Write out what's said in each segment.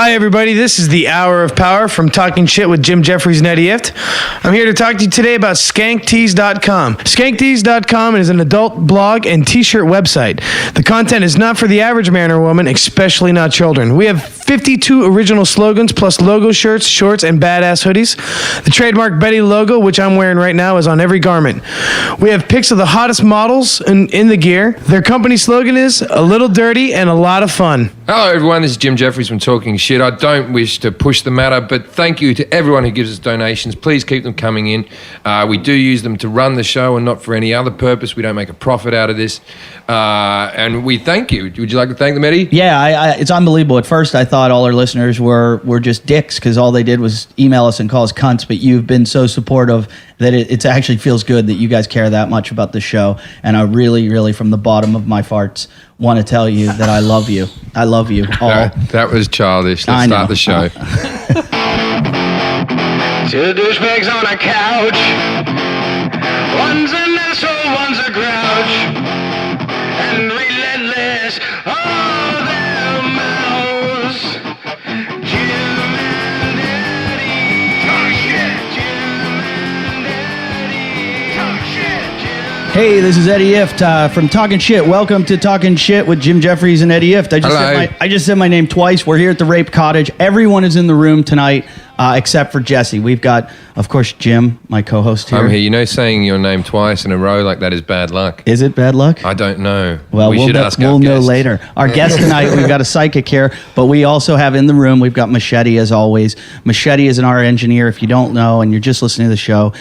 Hi, everybody. This is the Hour of Power from Talking Shit with Jim Jeffries and Eddie Ift. I'm here to talk to you today about skanktees.com. Skanktees.com is an adult blog and t-shirt website. The content is not for the average man or woman, especially not children. We have 52 original slogans, plus logo shirts, shorts, and badass hoodies. The trademark Betty logo, which I'm wearing right now, is on every garment. We have pics of the hottest models in the gear. Their company slogan is a little dirty and a lot of fun. Hello, everyone. This is Jim Jeffries from Talking Shit. I don't wish to push the matter, but thank you to everyone who gives us donations. Please keep them coming in. We do use them to run the show and not for any other purpose. We don't make a profit out of this. And we thank you. Would you like to thank them, Eddie? Yeah, it's unbelievable. At first, I thought all our listeners were just dicks because all they did was email us and call us cunts, but you've been so supportive that it actually feels good that you guys care that much about the show. And I really, really, from the bottom of my farts, want to tell you that I love you. I love you all. That was childish. Let's start the show. Two douchebags on a couch. One's an asshole, one's a grouch. And relentless, all their mouths. Jim and Eddie. Talk shit. Jim and Eddie. Talk shit. Hey, this is Eddie Ift from Talking Shit. Welcome to Talking Shit with Jim Jeffries and Eddie Ift. I just said my name twice. We're here at the Rape Cottage. Everyone is in the room tonight. Except for Jesse. We've got, of course, Jim, my co-host here. I'm here. You know, saying your name twice in a row like that is bad luck. Is it bad luck? I don't know. Well, we'll know later. Our guest tonight, we've got a psychic here, but we also have in the room, we've got Machete as always. Machete is our engineer. If you don't know and you're just listening to the show,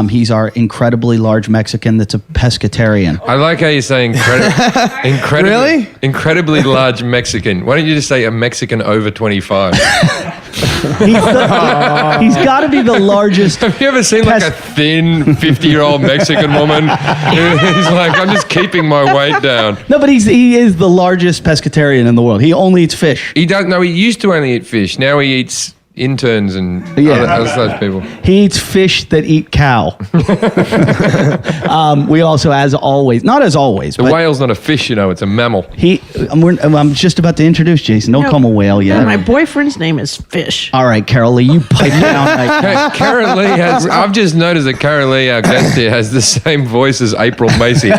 he's our incredibly large Mexican that's a pescatarian. I like how you say incredibly, Really? Incredibly large Mexican. Why don't you just say a Mexican over 25? He's got to be the largest. Have you ever seen like a thin 50-year-old Mexican woman? He's like, I'm just keeping my weight down. No, but he is the largest pescatarian in the world. He only eats fish. He doesn't know. He used to only eat fish. Now he eats interns and other such people. He eats fish that eat cow. We also, as always, not as always. The whale's not a fish, you know. It's a mammal. I'm just about to introduce Jason. Don't call him a whale yet. No, my boyfriend's name is Fish. All right, Carollee, you pipe down. Carollee has. I've just noticed that Carollee, our guest here, has the same voice as April Macy.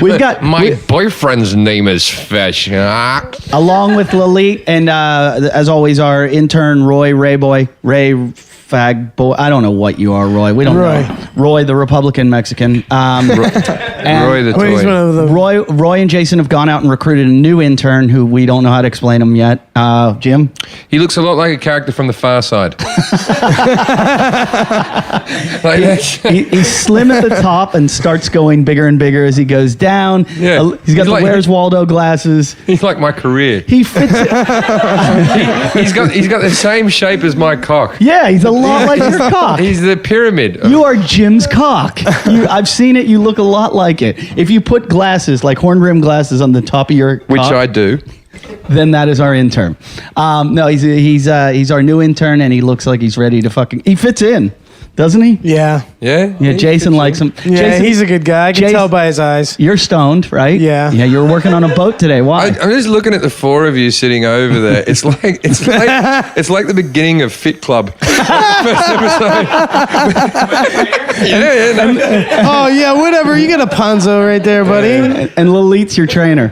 We've got my boyfriend's name is Fish. Along with Lalit and as always, our intern Ray Fag boy. I don't know what you are, Roy. We don't know. Roy, the Republican Mexican. Roy the toy. Roy and Jason have gone out and recruited a new intern who we don't know how to explain him yet. Jim? He looks a lot like a character from The Far Side. He's slim at the top and starts going bigger and bigger as he goes down. Yeah. He's got the Where's Waldo glasses. He's like my career. He fits it. He's got the same shape as my cock. Yeah, he's a lot like your cock. He's the pyramid. You are Jim's cock. I've seen it. You look a lot like it. If you put glasses, like horn rim glasses, on the top of your cock, which I do, then that is our intern. No, he's our new intern, and he looks like he's ready to he fits in. Doesn't he? Yeah. Yeah? Yeah, Jason likes him. Yeah, Jason, he's a good guy. I can tell by his eyes. You're stoned, right? Yeah. Yeah, you're working on a boat today. Why? I'm just looking at the four of you sitting over there. It's like the beginning of Fit Club. First episode. Oh, yeah, whatever. You got a Ponzo right there, buddy. And Lalit's your trainer.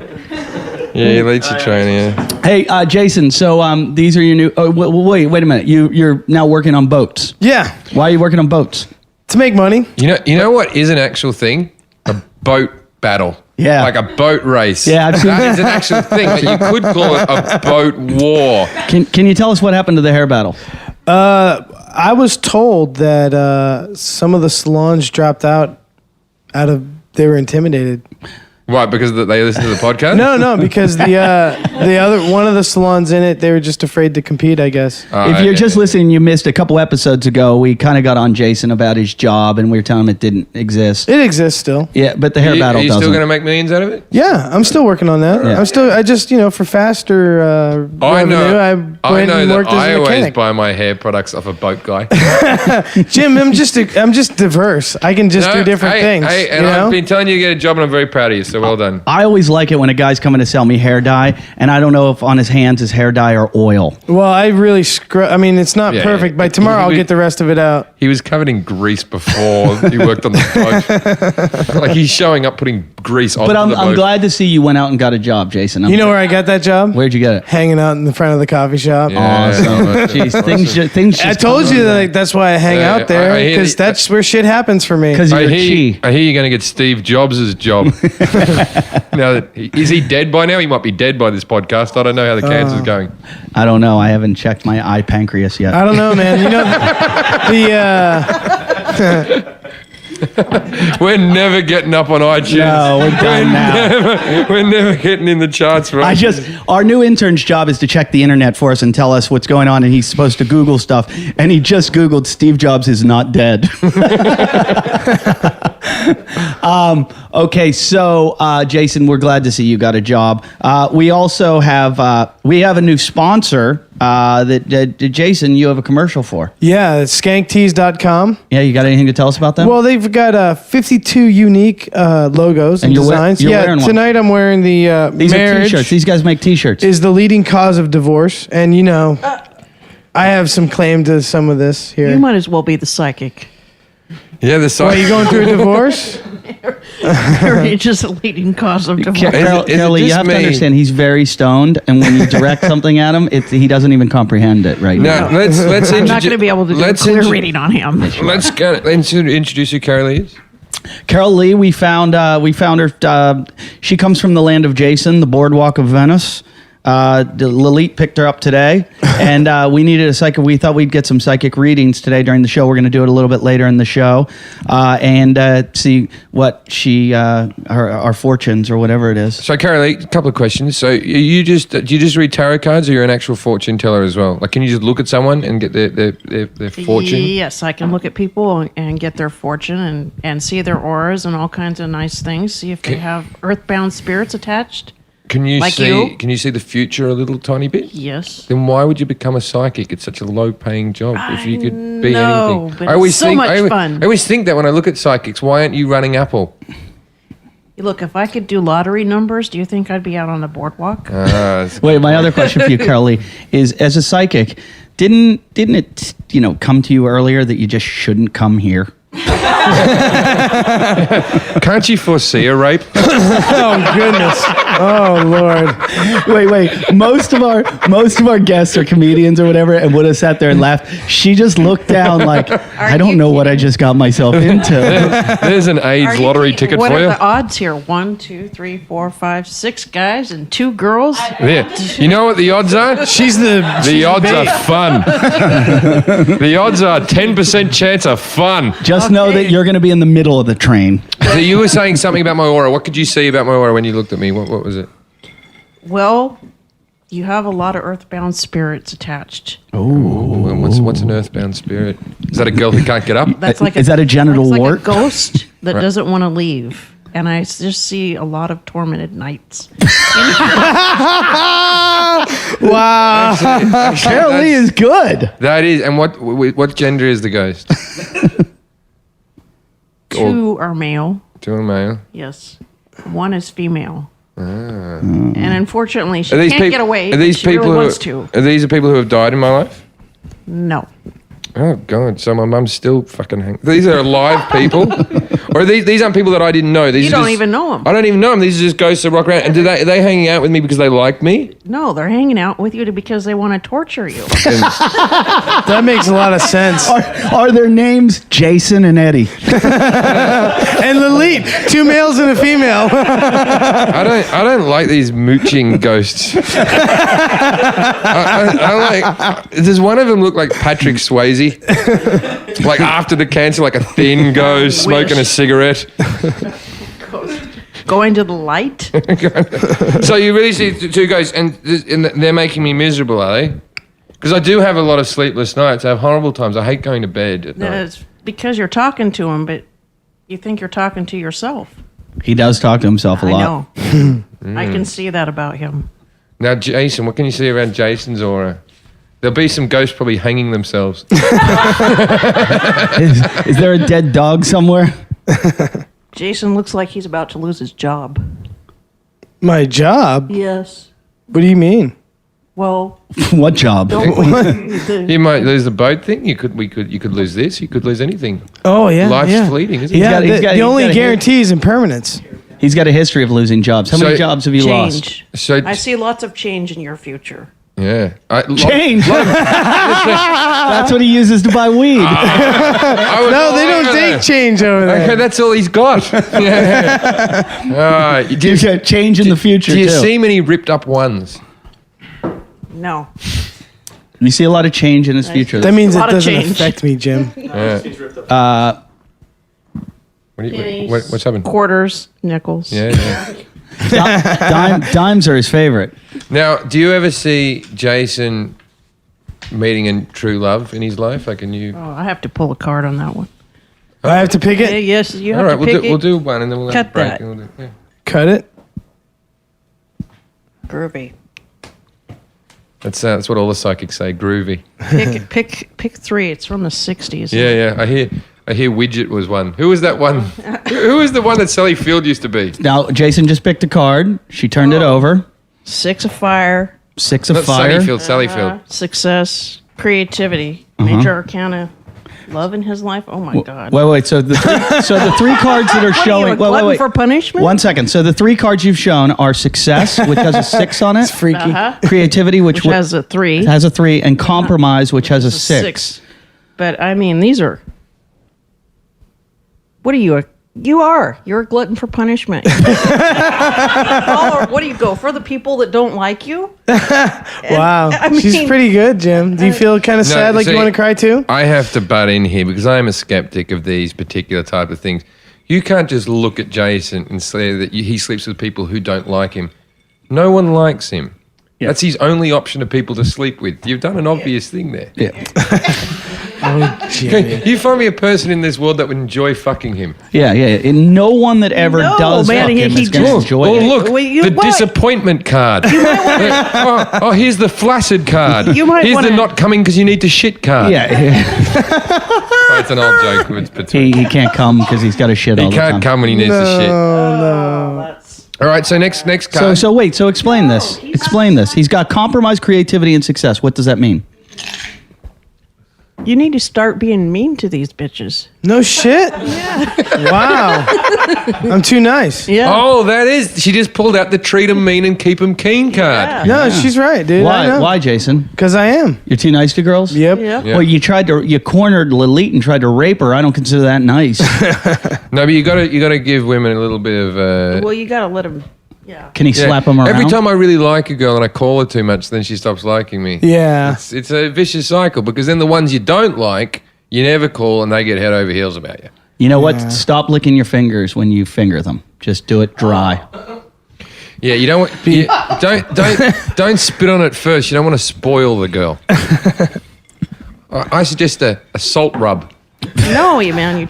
Yeah, he leads your trainer, yeah. Hey, Jason, so these are your new... Oh, wait a minute. You're now working on boats. Yeah. Why are you working on boats? To make money. You know what is an actual thing? A boat battle. Yeah. Like a boat race. Yeah, I've seen that. Is an actual thing. But you could call it a boat war. Can you tell us what happened to the hair battle? I was told that some of the salons dropped out they were intimidated. Why? Because they listen to the podcast? No, because the other one of the salons in it, they were just afraid to compete, I guess. If you're just listening, you missed a couple episodes ago. We kind of got on Jason about his job, and we were telling him it didn't exist. It exists still. Yeah, but the hair battle doesn't. Are you still going to make millions out of it? Yeah, I'm still working on that. Yeah. I just for faster revenue, I went and worked as a mechanic. I always buy my hair products off a boat guy. Jim, I'm just diverse. I can just do different things. Hey, and I've been telling you to get a job, and I'm very proud of you. So well done. I always like it when a guy's coming to sell me hair dye, and I don't know if on his hands is hair dye or oil. Well, I really I mean, it's not Yeah, perfect. yeah. By tomorrow, I'll get the rest of it out. He was covered in grease before he worked on the boat. Like he's showing up putting grease on But the boat. I'm glad to see you went out and got a job, Jason. You know where I got that job? Where'd you get it? Hanging out in the front of the coffee shop. Yeah. Jeez, things just I told come you on. that that's why I hang Yeah, out there, I hear because you. that's where shit happens for me. Because I you're hear chi. you're going to get Steve Jobs' job. Now, is he dead by now? He might be dead by this podcast. I don't know how the cancer's going. I don't know. I haven't checked my eye pancreas yet. I don't know, man. You know, We're never getting up on iTunes. No, we're done now. We're never getting in the charts for Our new intern's job is to check the internet for us and tell us what's going on, and he's supposed to Google stuff, and he just Googled Steve Jobs is not dead. Okay, so Jason, we're glad to see you got a job. We also have a new sponsor that Jason, you have a commercial for. yeah, it's skanktees.com. Yeah, you got anything to tell us about that? Well, they've got 52 unique logos and you're designs. you're wearing one. Tonight I'm wearing the These are marriage t-shirts. These guys make t-shirts. is the leading cause of divorce, and you know, I have some claim to some of this here. You might as well be the psychic. Yeah, the Are site. you going through a divorce? You're just a leading cause of divorce. Carollee, you just have me? to understand he's very stoned, and when you direct something at him, he doesn't even comprehend it right now. Now, let's I'm not going to be able to do a clear intro- reading on him. Let's introduce who Carollee is. Carollee, we found her. She comes from the land of Jason, the boardwalk of Venice. Lilith picked her up today, and we needed a psychic. We thought we'd get some psychic readings today during the show. We're going to do it a little bit later in the show, and see what our fortunes or whatever it is. So, Carollee, a couple of questions. So, do you just read tarot cards, or you're an actual fortune teller as well? Like, can you just look at someone and get their fortune? Yes, I can look at people and get their fortune and see their auras and all kinds of nice things. See if they have earthbound spirits attached. Can you Like see? you? Can you see the future a little tiny bit? Yes. Then why would you become a psychic? It's such a low-paying job. If you could be know, anything, but it's so much fun. I always think that when I look at psychics, why aren't you running Apple? Look, if I could do lottery numbers, do you think I'd be out on the boardwalk? Wait, my other question for you, Carollee, is as a psychic, didn't it come to you earlier that you just shouldn't come here? Can't you foresee a rape? Oh goodness! Oh Lord! Wait. Most of our guests are comedians or whatever, and would have sat there and laughed. She just looked down like, I don't you know what I just got myself into. There's an AIDS lottery ticket what for are you. the odds here? 1, 2, 3, 4, 5, 6 guys and 2 girls. Yeah. You know what the odds are? She's the Odds are fun. The odds are 10% chance of fun. Just know that you're going to be in the middle of the train. So you were saying something about my aura. What could you see about my aura when you looked at me? What was it? Well, you have a lot of earthbound spirits attached. Ooh, and what's an earthbound spirit? Is that a girl who can't get up? That's like Is that a genital that's wart? Like a ghost that Right. doesn't want to leave. And I just see a lot of tormented nights. wow. Carollee is good. That is. And what gender is the ghost? 2 are male. 2 are male. Yes. 1 is female. And unfortunately, she Are these can't get away. Are these she people really who? wants to. Are these the people who have died in my life? No. Oh God! So my mum's still fucking hanging. These are alive people, or these aren't people that I didn't know. These You are don't just- even know 'em. I don't even know them. These are just ghosts that rock around. And are they hanging out with me because they like me? No, they're hanging out with you because they want to torture you. And That makes a lot of sense. Are their names Jason and Eddie? And Lilith, 2 males and a female. I don't like these mooching ghosts. I like. Does one of them look like Patrick Swayze? Like after the cancer, like a thin ghost smoking a cigarette. Going to the light? So you really see 2 ghosts, and they're making me miserable, are they? Because I do have a lot of sleepless nights. I have horrible times. I hate going to bed at night. It's because you're talking to him, but you think you're talking to yourself. He does talk to himself a I lot. know. I can see that about him. Now, Jason, what can you see around Jason's aura? There'll be some ghosts probably hanging themselves. Is there a dead dog somewhere? Jason looks like he's about to lose his job. My job? Yes. What do you mean? Well, What job? You might lose the boat thing. You could lose this. You could lose anything. Oh, yeah. Life's yeah. fleeting, isn't it? Yeah, He's got the a- only he's got a- guarantee is impermanence. He's got a history of losing jobs. How many So- jobs have you lost? change. So I see lots of change in your future. yeah. Change. That's what he uses to buy weed. No, they don't take change over there. Okay, that's all he's got. Yeah. All right. He's got change in the future, Do you too. see many ripped up ones? No. You see a lot of change in his future. That means A it lot of doesn't change. affect me, Jim. What's happened? Quarters, nickels. Yeah. Dimes are his favorite. Now, do you ever see Jason meeting a true love in his life? Like, Oh, I have to pull a card on that one. I have to pick Yeah, it, yes, you have all right, to pick we'll it. do one and then we'll have a Cut break. that. And we'll do, yeah. cut it. Groovy. That's what all the psychics say. Groovy. Pick three. It's from the 60s. Yeah. I hear Widget was one. Who was that one? Who was the one that Sally Field used to be? Now, Jason just picked a card. She turned it over. 6 of fire. 6 of Not fire. Sunnyfield. Sallyfield. Success. Creativity. Major arcana. Love in his life. Oh my God. Wait. So the three cards that are What are you, showing. a glutton for punishment? 1 second. So the 3 cards you've shown are success, which has a 6 on it. It's freaky. Creativity, which has a 3. has a 3, and compromise, which has a 6. But I mean, these are. What are you? You're a glutton for punishment. What do you go for? The people that don't like you? Wow. I mean- She's pretty good, Jim. Do you feel kind of sad, like see, you want to cry too? I have to butt in here because I am a skeptic of these particular type of things. You can't just look at Jason and say that he sleeps with people who don't like him. No one likes him. Yeah. That's his only option of people to sleep with. You've done an obvious thing there. Yeah. Okay, you find me a person in this world that would enjoy fucking him. Yeah. And no one that ever No, does man, fuck he him is going to just- enjoy Oh, it. look, Well, you the might- disappointment card. oh, here's the flaccid card. You might here's the wanna- not coming because you need to shit card. Yeah. Oh, it's an old joke. It's between. he can't come because he's got to shit all He the time. can't come when he needs to shit. That's All right, so next card. So wait. So explain this. Explain this. He's got compromise, creativity, and success. What does that mean? you need to start being mean to these bitches. No shit? Wow. I'm too nice. Yeah. Oh, that is. She just pulled out the treat 'em mean and keep 'em keen card. Yeah. No, she's right, dude. Why? Why, Jason? Because I am. You're too nice to girls? Yep. Yeah. Yeah. Well, you cornered Lilith and tried to rape her. I don't consider that nice. No, but you gotta give women a little bit of. Well, you gotta let them. Yeah. Can he yeah. slap them around? Every time I really like a girl and I call her too much, then she stops liking me. Yeah. It's a vicious cycle because then the ones you don't like, you never call and they get head over heels about you. You know what? Stop licking your fingers when you finger them. Just do it dry. Yeah, you don't want. Don't spit on it first. You don't want to spoil the girl. I suggest a salt rub. No, you man.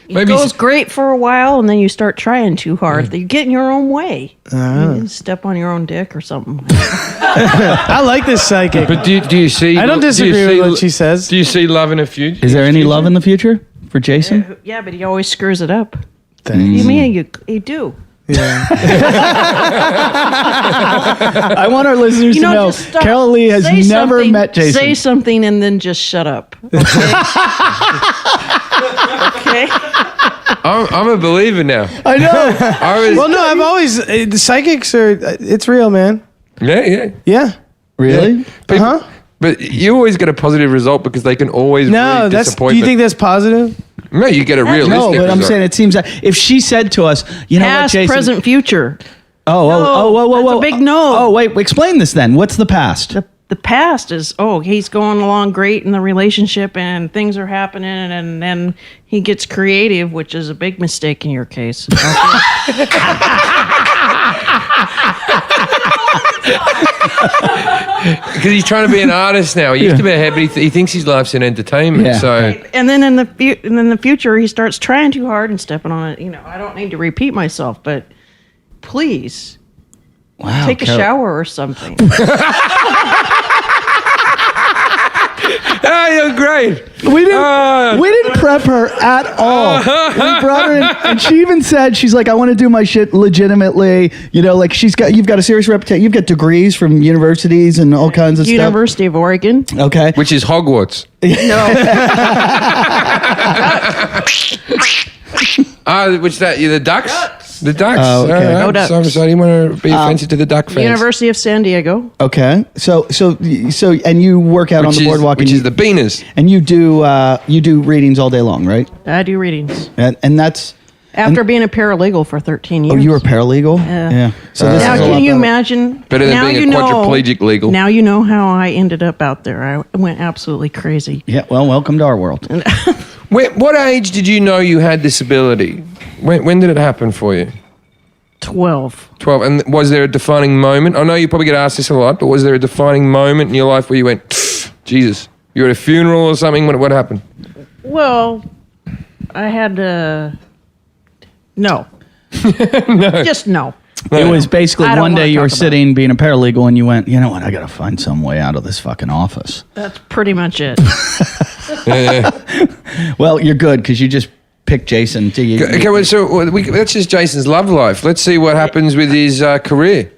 It Maybe goes great for a while, and then you start trying too hard. You get in your own way. You step on your own dick or something. I like this psychic. But do you see? I don't do you disagree see- with what she says. Do you see love in a future? Is there any love in the future for Jason? Yeah, but he always screws it up. Thanks. You mean you do? Yeah. I want our listeners You to know, know just stop. Carollee has Say never something- met Jason. Say something and then just shut up. Okay. Okay. I'm a believer now. I know. I was. Well, no, I've always the psychics are. It's real, man. Yeah. Yeah. Really? Huh? But you always get a positive result because they can always No, breed that's. Do disappointment. you think that's positive? No, you get a realistic No, but I'm result. saying it seems that if she said to us, you know what, Past, Jason? present, future. Whoa. That's a big no. Oh, wait. Explain this then. What's the past? The past is, he's going along great in the relationship and things are happening, and then he gets creative, which is a big mistake in your case. Because he's trying to be an artist now. He used to be a head, but he thinks his life's in entertainment. Yeah. So And then in the future, he starts trying too hard and stepping on it. I don't need to repeat myself, but please Wow. take a shower or something. You're great. We didn't prep her at all. We brought her in, and she even said, she's like, I want to do my shit legitimately. You know, like you've got a serious reputation. You've got degrees from universities and all kinds of University of Oregon. stuff. Okay. Which is Hogwarts. Which that? The Ducks? The Ducks. Oh, okay. All right. Go Ducks. So I didn't want to be offensive to the Duck fans. University of San Diego. Okay. So, and you work out on the boardwalk, Which and is the Beaners. and you do readings all day long, right? I do readings. And that's After being a paralegal for 13 years. Oh, you were a paralegal? Yeah. So this Now, is a lot can you better. imagine? Better than now being a you know- quadriplegic legal. Now you know how I ended up out there. I went absolutely crazy. Yeah. Well, welcome to our world. What age did you know you had this ability? When did it happen for you? 12. 12. And was there a defining moment? I know you probably get asked this a lot, but was there a defining moment in your life where you went, Jesus, you were at a funeral or something? What happened? Well, I had to... No. Just no. It was basically I don't one day wanna you were talk about sitting being a paralegal and you went, you know what, I got to find some way out of this fucking office. That's pretty much it. Well, you're good because you just picked Jason. Okay, well, so that's just Jason's love life. Let's see what happens with his career.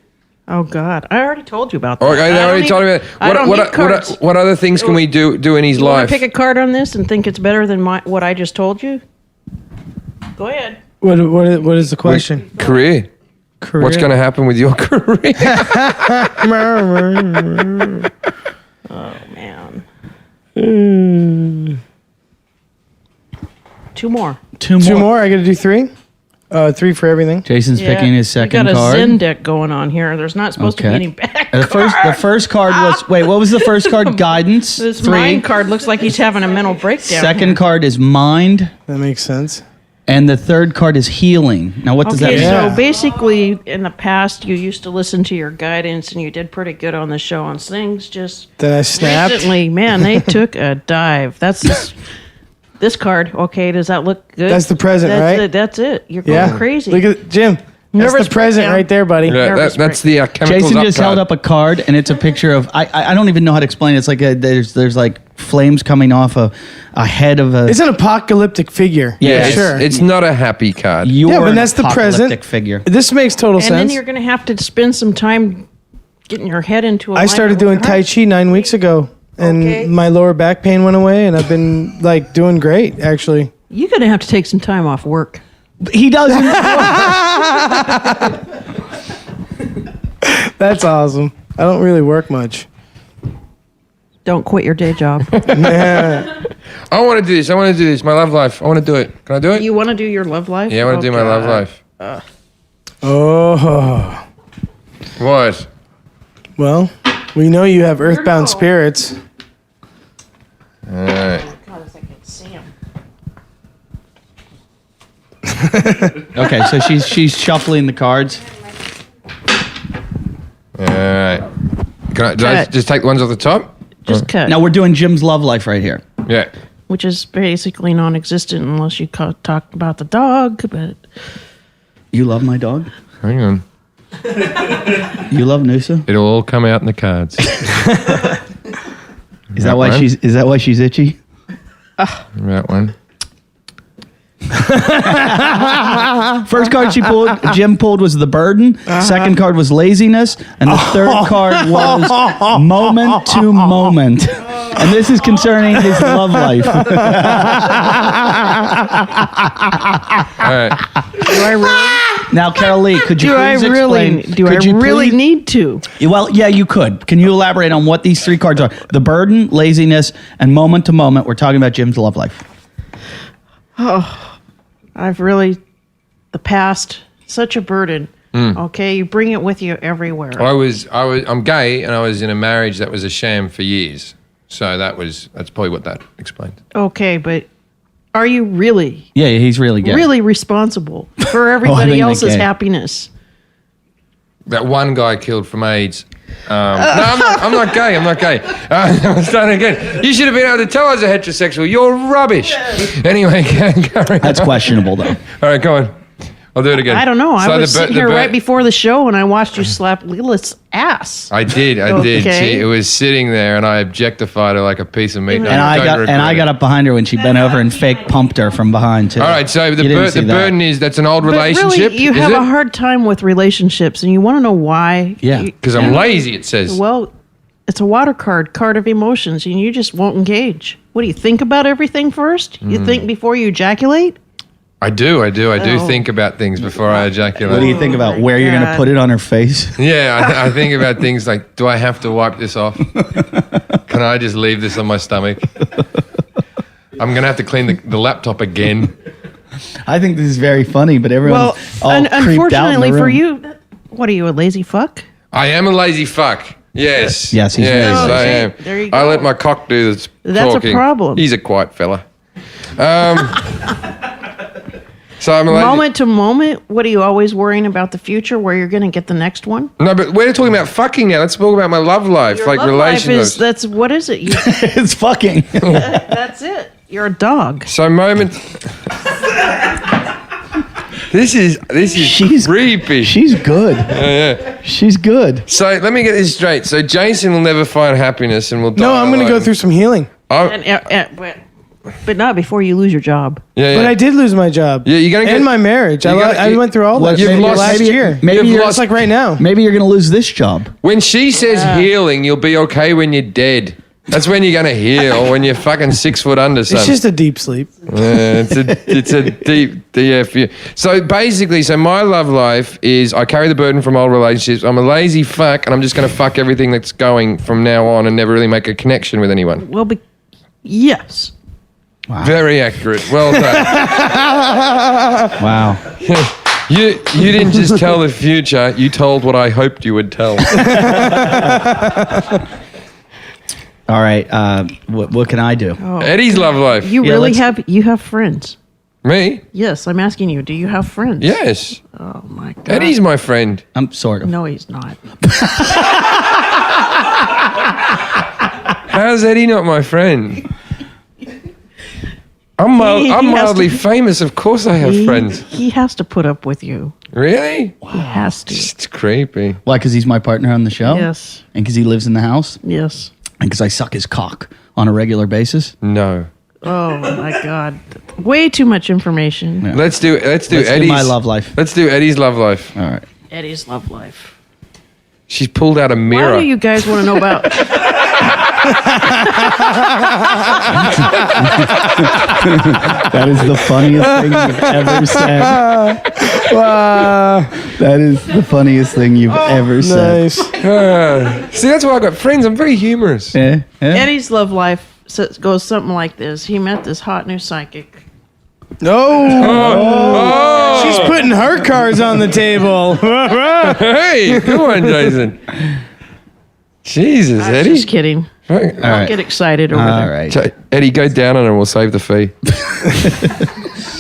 Oh, God. I already told you about that. Okay, they already told me about I don't need cards. what other things can we do in his You want life? to pick a card on this and think it's better than what I just told you? Go ahead. What is the question? Career. What's going to happen with your career? Oh, man. Two more. Two more? I got to do three? 3 for everything. Jason's picking his second You got a card. Zen deck going on here. There's not supposed to be any back The first card was, wait, what was the first card? Guidance. This 3. mind card looks like he's having a mental breakdown. Second here. card is mind. That makes sense. And the third card is healing. Now, what does that Okay, mean? Yeah. so basically, in the past, you used to listen to your guidance, and you did pretty good on the show. And things just Then I snapped. recently, man, they took a dive. That's this card. Okay, does that look good? That's the present, right? That's it. You're going Yeah. crazy. Look at Jim. That's Nervous the present breakdown. right there, buddy. Yeah, Nervous that's the chemicals Jason up just card. held up a card, and it's a picture of I don't even know how to explain it. It's like there's like flames coming off a head of a. It's an apocalyptic figure. Yeah, sure. It's not a happy card. You're Yeah, but an that's the present. apocalyptic figure. This makes total and then sense. you're going to have to spend some time getting your head into a I started doing Tai Chi 9 weeks ago, and Okay. my lower back pain went away, and I've been like doing great, actually. You're going to have to take some time off work. He doesn't. That's awesome. I don't really work much. Don't quit your day job. Yeah. I want to do this. My love life. I want to do it. Can I do it? You want to do your love life? Yeah, I want to do my love life. Oh. What? Well, we know you have earthbound spirits. All right. God, if I could see him. Okay, so she's shuffling the cards. All right. Do I Cut. just take the ones off the top? Just cut. Now we're doing Jim's love life right here. Yeah. Which is basically non-existent unless you talk about the dog. But You love my dog. Hang on. You love Noosa. It'll all come out in the cards. Is that why she's itchy? That one. First card Jim pulled was the burden. Second card was laziness, and the third card was moment to moment. And this is concerning his love life. All right. do I really? Now, Carollee, could you Do I please really? explain? Do I could you really please- need to? Well, yeah, you could. Can you elaborate on what these 3 cards are? The burden, laziness, and moment to moment. We're talking about Jim's love life. I've really, the past, such a burden. Okay, you bring it with you everywhere. I'm gay, and I was in a marriage that was a sham for years. So that's probably what that explained. Okay, but are you really, Yeah, he's really gay. really responsible for everybody think they're else's gay. happiness? That one guy killed from AIDS. No, I'm not gay. I'm not gay. I'm starting again. You should have been able to tell I was a heterosexual. You're rubbish. Anyway, carry on. That's questionable, though. All right, go on. I'll do it again. I don't know. I So was sitting here right before the show and I watched you slap Lilith's ass. I did. Okay. It was sitting there, and I objectified her like a piece of meat. And I got up behind her when she bent over and fake pumped her from behind too. All right, so the burden is that's an old But relationship. really, you is have it? a hard time with relationships, and you want to know why. Yeah. Because I'm lazy. It says. Well, it's a water card of emotions, and you just won't engage. What do you think about everything first? You think before you ejaculate? I do Oh. think about things before I ejaculate. What do you think about where you're going to put it on her face? Yeah, I think about things like, do I have to wipe this off? Can I just leave this on my stomach? I'm going to have to clean the laptop again. I think this is very funny, but everyone's all creeped out in the unfortunately for room. you, what are you, a lazy fuck? I am a lazy fuck. Yes. Yes, he's yes, lazy. I am. There you I go. let my cock do the That's a talking. problem. He's a quiet fella. So I'm a lazy. Moment to moment, what are you always worrying about the future, where you're going to get the next one? No, but we're talking about fucking now. Let's talk about my love life, Your like love life relationships. that's what is it? It's fucking. That's it. You're a dog. So moment. This is She's creepy. She's good. She's good. So let me get this straight. So Jason will never find happiness and will die. No, I'm going to go alone. through some healing. But not before you lose your job. Yeah, But I did lose my job. Yeah, you're gonna and get- my marriage. you're gonna- I went through all that. you've Maybe lost- last maybe- year. maybe You've you're It's like right now. Maybe you're going to lose this job. When she says healing, you'll be okay when you're dead. That's when you're gonna heal. When you're fucking 6 foot under, son. It's just a deep sleep. It's a deep DF. So basically, my love life is I carry the burden from old relationships. I'm a lazy fuck, and I'm just gonna fuck everything that's going from now on, and never really make a connection with anyone. Well, yes. Very accurate. Well done. Wow. You didn't just tell the future. You told what I hoped you would tell. All right. What can I do? Eddie's love life. You Yeah, really let's- you have friends. Me? Yes, I'm asking you, do you have friends? Yes. Oh my God. Eddie's my friend. I'm sort of. No, he's not. How's Eddie not my friend? I'm He has mildly to- famous. Of course I have friends. He has to put up with you. Really? He has to. It's creepy. Why? Because he's my partner on the show? Yes. And because he lives in the house? Yes. And because I suck his cock on a regular basis? No. Oh my God. Way too much information. Yeah. Let's do Let's do Eddie's my love life. Let's do Eddie's love life. All right. Eddie's love life. She's pulled out a mirror. Why do you guys want to know about? That is the funniest thing you've ever said. That is the funniest thing you've ever said. Nice. See, that's why I got friends. I'm very humorous. Yeah, yeah. Eddie's love life goes something like this. He met this hot new psychic. No. She's putting her cards on the table. Hey, come on, Jason. Jesus, I'm Eddie. just kidding. Right. Don't get excited over All there. right. Eddie, go down on her and we'll save the fee.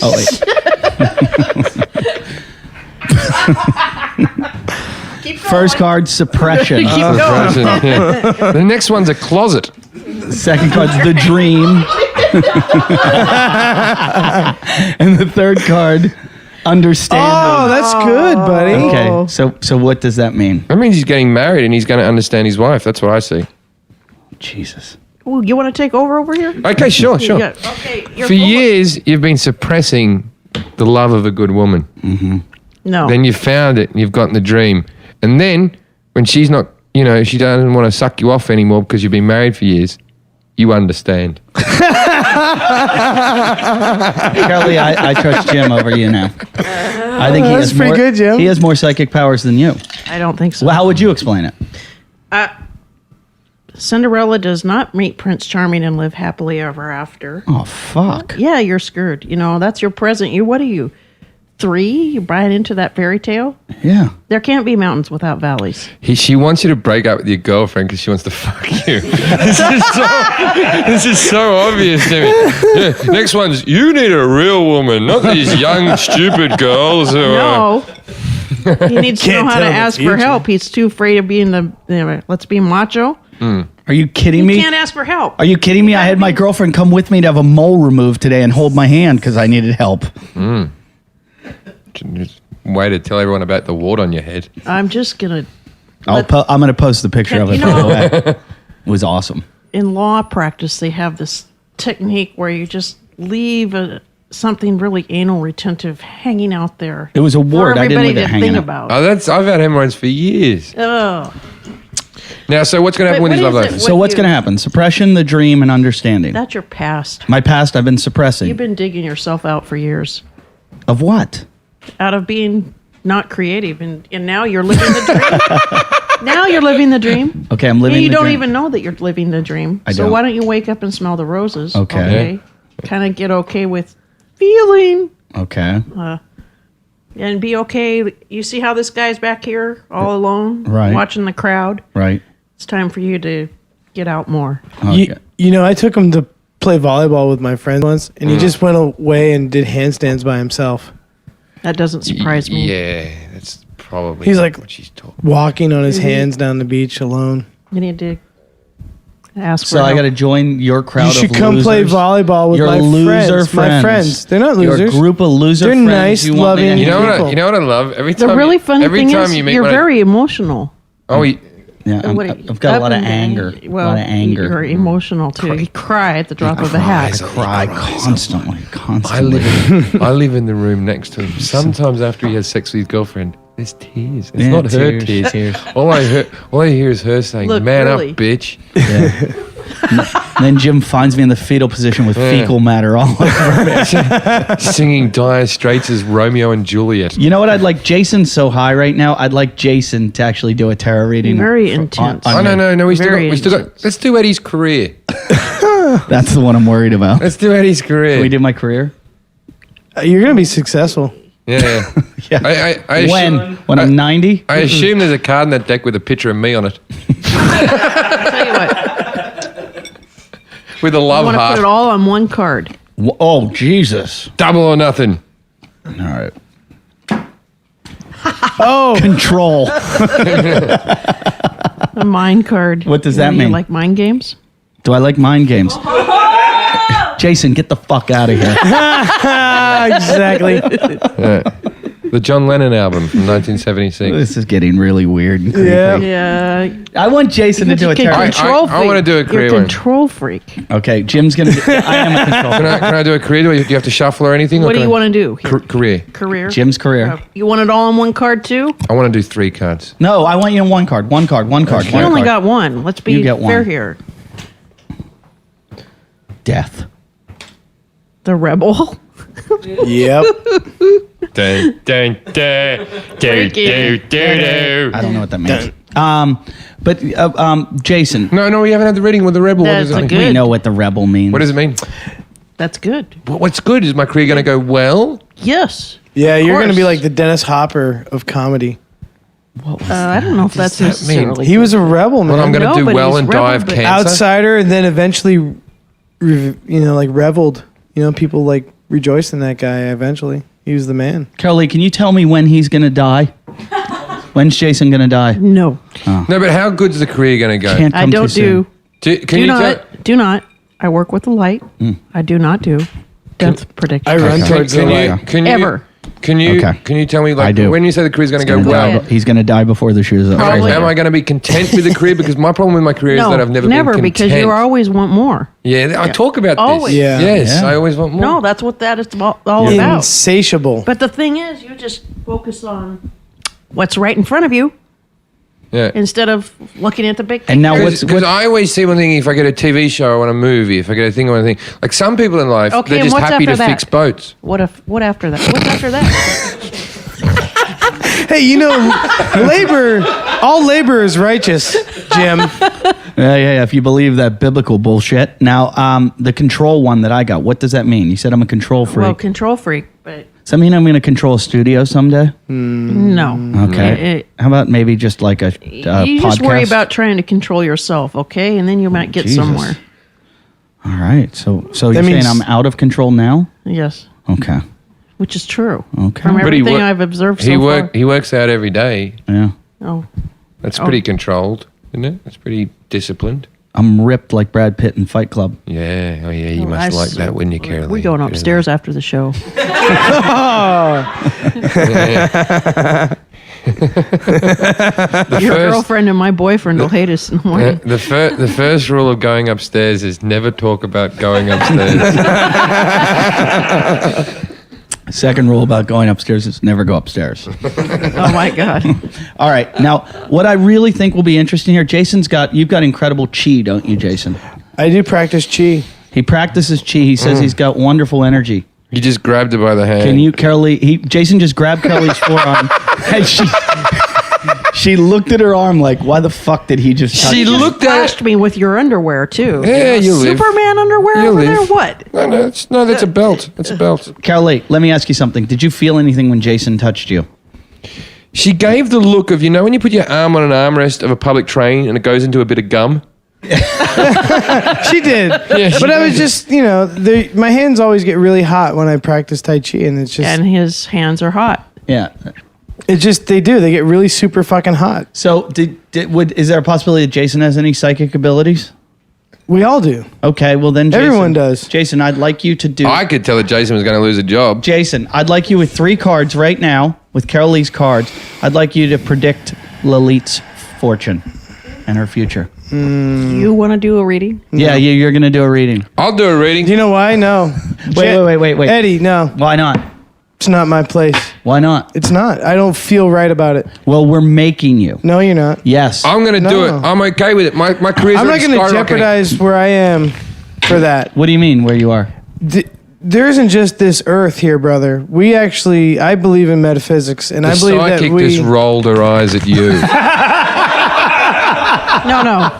Oh, wait. Keep going. First card, suppression. Keep going. Yeah. The next one's a closet. Second card's the dream. And the third card, understanding. Oh, that's good, buddy. Okay, so what does that mean? That means he's getting married and he's going to understand his wife. That's what I see. Jesus. Ooh, you want to take over here? Okay, sure. Yeah, okay. You're For full of- years, you've been suppressing the love of a good woman. No. Then you found it and you've gotten the dream. And then when she's not, she doesn't want to suck you off anymore because you've been married for years, you understand. Carollee, I trust Jim over you now. I think he That's has pretty more. good, Jim. He has more psychic powers than you. I don't think so. Well, how would you explain it? Cinderella does not meet Prince Charming and live happily ever after. Oh fuck! Yeah, you're screwed. That's your present. What are you, 3? You buying into that fairy tale? Yeah. There can't be mountains without valleys. She wants you to break up with your girlfriend because she wants to fuck you. This is so obvious to me. Yeah. Next one's, you need a real woman, not these young, stupid girls who No. He needs to know Can't how to tell the ask for future. help. He's too afraid of being let's be macho. Are you kidding You me? can't ask for help. Are you kidding me? I had my girlfriend come with me to have a mole removed today and hold my hand because I needed help. Way to tell everyone about the wart on your head. I'm just gonna. I'm going to post the picture of it. You By the know- way. It was awesome. In law practice, they have this technique where you just leave something really anal retentive hanging out there. It was a wart. For I didn't everybody leave it to hanging think out. about. I've had hemorrhoids for years. Oh, Now, so what's going to happen But with these what love is it? lives? So What what's you- going to happen? Suppression, the dream, and understanding. that's your past. My past, I've been suppressing. You've been digging yourself out for years, Of what? out of being not creative, and now you're living the dream. Now you're living the dream. Okay, I'm living And you the don't dream. even know that you're living the dream. I so don't. why don't you wake up and smell the roses? Okay. Kind of get okay with feeling Okay. and be okay. You see how this guy's back here all alone, Right. watching the crowd? Right. It's time for you to get out more. Okay. You know, I took him to play volleyball with my friend once, and he just went away and did handstands by himself, That doesn't surprise me. Yeah, that's probably He's not like- what she's talking. walking on his hands down the beach alone. You need to ask for So I help. got to join your crowd You of should come losers. play volleyball with Your my loser friends. My friends. They're not Your losers. group of loser They're friends. nice, you want me to loving You know hang- what? people. You know what I love? Every time. The really funny every thing time is you meet you're one of- very emotional. Oh, Yeah, What are I've got a lot of anger. Well, a lot of anger. You're emotional too. You cry at the drop of a hat. I cry constantly. I live in the room next to him. Sometimes after he has sex with his girlfriend, there's tears. It's Yeah, not her tears, tears. tears. All I hear is her saying, Look, "Man really. up, bitch." And then Jim finds me in the fetal position with fecal matter all over. Singing Dire Straits' Romeo and Juliet. You know what? I'd like Jason's so high right now. I'd like Jason to actually do a tarot reading. Very intense. Oh no! We still Very got. Let's do Eddie's career. That's the one I'm worried about. Let's do Eddie's career. Can we do my career? You're gonna be successful. Yeah. Yeah. I When? assume, When I'm 90? I assume there's a card in that deck with a picture of me on it, I'll tell you what. with a I love want to put heart. it all on one card. Oh, Jesus. Double or nothing. All right. Oh, Control. A mind card. What does that You mean? like mind games? Do I like mind games? Jason, get the fuck out of here. exactly. The John Lennon album from 1976. This is getting really weird and creepy. Yeah. Yeah. I want Jason to do a tarot. I wanna do a career You're a one. control freak. Okay, Jim's going to I am a control. Can I do a career? Do you have to shuffle or anything? What do you want to do? Here? Career. Career. Jim's career. You want it all on one card too? I want to do 3 cards. No, I want you in one card. One card. You only got one. Let's be You get fair one. here. Death. The rebel. Yep. Dun, dun, dun, do, do, do, do. I don't know what that means. But Jason, No, we haven't had the reading with the rebel. What That's does it a mean? good- we know what the rebel means. What does it mean? That's good. What's good? Is my career going to go well? Yes. Yeah, you're gonna be course. like the Dennis Hopper of comedy. I don't know if that's that mean? necessarily. He was a rebel, man. Well, I'm going to No, do but well he's and die rebel, of but- cancer. outsider, and then eventually, like reveled. People like rejoiced in that guy. Eventually, he was the man. Carollee, can you tell me when he's going to die? When's Jason going to die? No. No, but how good's the career going to go? Can't I come don't too do. Can Do you not. Do not. I work with the light. I do not do death prediction. I run Okay. towards the Can light. you, can you, Ever. Can you, Okay. can you tell me, I like, do. when you say the career's going to go soon. well, He's going to die before the shoes up. Probably. am I going to be content with the career? Because my problem with my career is that I've never been content. because you always want more. Yeah, I talk about Always. this. Yeah. Yes, Yeah. I always want more. No, that's what that is all about. Insatiable. But the thing is, you just focus on what's right in front of you Yeah. instead of looking at the big And now picture. what's Because I always see one thing, if I get a TV show or a movie, if I get a thing or anything, like some people in life, Okay, they're and just what's happy to after fix that? boats. What after that? What's after that? Hey, all labor is righteous, Jim. Yeah. If you believe that biblical bullshit. Now, the control one that I got, what does that mean? You said I'm a control freak. Well, control freak, but Does that mean I'm going to control a studio someday? no. Okay. How about maybe just like a You podcast? just worry about trying to control yourself, okay? And then you might get Jesus. somewhere. All right. So you're saying means- I'm out of control now? Yes, Okay. which is true. Okay. From But he everything wor- I've observed He so far. he works out every day. Yeah. Oh, That's pretty controlled, isn't it? That's pretty disciplined. I'm ripped like Brad Pitt in Fight Club. Yeah. Oh, yeah. You must like that, wouldn't you, Carollee? We're going upstairs after the show. Your girlfriend and my boyfriend will hate us in the morning. The first rule of going upstairs is never talk about going upstairs. Second rule about going upstairs is never go upstairs. Oh my God. All right. Now, what I really think will be interesting here, you've got incredible chi, don't you, Jason? I do practice chi. He practices chi. He says he's got wonderful energy. You just grabbed her by the hand. Can you, Carollee? Jason just grabbed Carollee's forearm, and she looked at her arm like, "Why the fuck did he just?" Touch She me? looked Flashed me with your underwear too. Yeah, you live. Superman underwear You over live. there. What? No, that's a belt. That's a belt. Carollee, let me ask you something. Did you feel anything when Jason touched you? She gave the look of, when you put your arm on an armrest of a public train and it goes into a bit of gum? She did. she But I was did. just, my hands always get really hot when I practice Tai Chi, and it's just, And his hands are hot. Yeah. they do. They get really super fucking hot. So, is there a possibility that Jason has any psychic abilities? We all do. Okay, well then, Jason, Everyone does. Jason, I'd like you to do. I could tell that Jason was going to lose a job. Jason, I'd like you with 3 cards right now, with Carollee's cards. I'd like you to predict Lalit's fortune and her future. You want to do a reading? Yeah, you're going to do a reading. I'll do a reading. Do you know why? No. Wait. Eddie, no. Why not? It's not my place. Why not? It's not. I don't feel right about it. Well, we're making you. No, you're not. Yes. I'm going to do No. it. I'm okay with it. My career's I'm not already going to skyrocketing. jeopardize where I am for that. What do you mean, where you are? There isn't just this earth here, brother. I believe in metaphysics, and The I believe that psychic we... just rolled her eyes at you. No.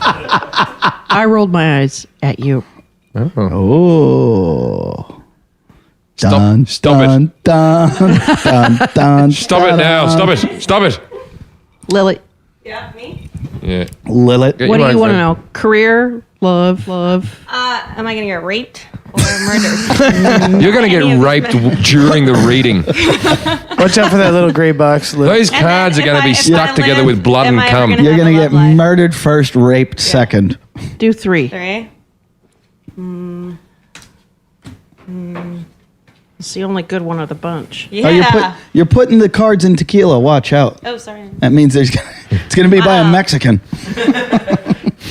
I rolled my eyes at you. Oh. Stop it. Dun, dun, dun, Stop it now. Stop it. Lily, Yeah, me? Yeah. Lilith. Get what do your you want to microphone. know? Career, love. Am I going to get raped or murdered? You're going to get raped during the reading. Watch out for that little gray box. Those And cards are then going to be if stuck I together live, with blood am and I ever cum. gonna You're have going a to love get life? murdered first, raped second. Do 3. 3. It's the only good one of the bunch. Yeah. Oh, you're putting the cards in tequila. Watch out. Oh, sorry. That means it's going to be by a Mexican.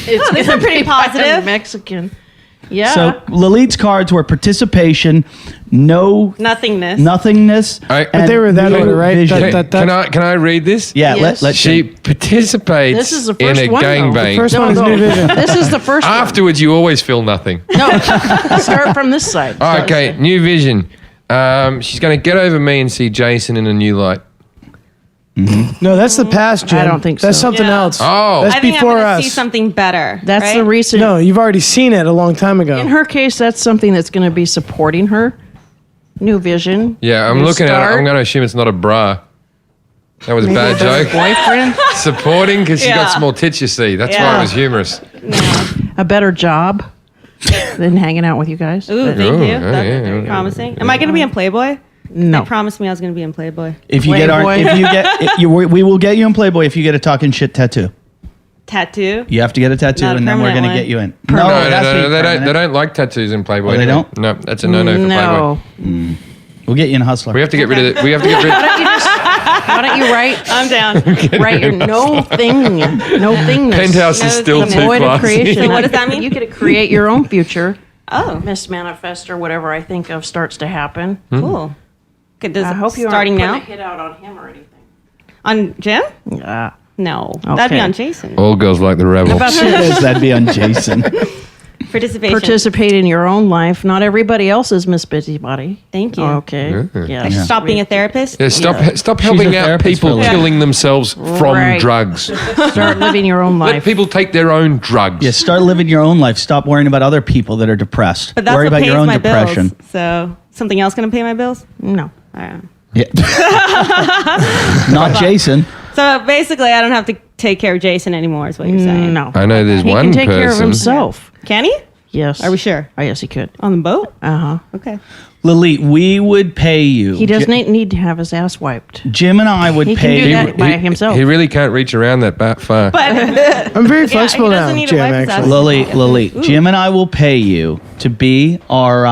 It's these are pretty positive. Mexican. Yeah. So Lilith's cards were participation, Nothingness. nothingness. But and they were that new order, right? vision. Can I read this? Yeah, Yes. let's She participates This is the in first a one, though. gangbang. First one is New Vision. This is the first one. Afterwards, you always feel nothing. No. Start from this side. Oh, okay, new vision. She's going to get over me and see Jason in a new light. No, that's the past, Jim. I don't think That's so. something Yeah. else. Oh. That's I think before I'm going to us. see something better. That's right? the recent. No, you've already seen it a long time ago. In her case, that's something that's going to be supporting her. New vision. Yeah, I'm new looking at it. start. I'm going to assume it's not a bra. That was a bad joke. Boyfriend. Supporting because she got Yeah. small tits, you see. That's why Yeah. it was humorous. A better job than hanging out with you guys. Ooh, thank Ooh, you. yeah, That's yeah, very yeah. promising. Am I going to be in Playboy? No. They promised me I was going to be in Playboy. If you get Playboy. we will get you in Playboy if you get a talking shit tattoo. Tattoo? You have to get a tattoo, Not a and then we're permanent going to one. get you in. No, it has to be they permanent. don't like tattoos in Playboy. Oh, they anyway. don't? No, that's a no-no for No. Playboy. We'll get you in Hustler. We have to get rid of it. We have to get rid Why don't you write? I'm down. Write your no thing. No thingness. Penthouse is still thing. too Void of classy. creation. So what does that mean? You get to create your own future. Oh, Miss Manifest or whatever I think of starts to happen. cool. Okay, does I it hope you starting aren't now? putting a hit out on him or anything. On Jim? Yeah. No. That'd be Okay. on Jason. All girls like the rebel. That'd be on Jason. Participation. Participate in your own life. Not everybody else is Miss Busybody. Thank you. Okay. I should stop being a therapist? Yeah, stop She's helping a out therapist people for a living. killing themselves from Right. drugs. Start living your own Let life. people take their own drugs. Yeah, start living your own life. Stop worrying about other people that are depressed. But that's Worry what about pays your own my depression. bills. So something else going to pay my bills? No. Yeah. Not Jason. So basically, I don't have to take care of Jason anymore, is what you're saying. No. I know there's He one can take care of person. himself. Can he? Yes. Are we sure? Oh, yes, he could. On the boat? Uh huh. Okay. Lily, we would pay you. He doesn't need to have his ass wiped. Jim and I would He can pay do you. that by himself. He really can't reach around that far. I'm very flexible he now, doesn't need to Jim, wipe his ass. actually. Lily, Jim and I will pay you to be our.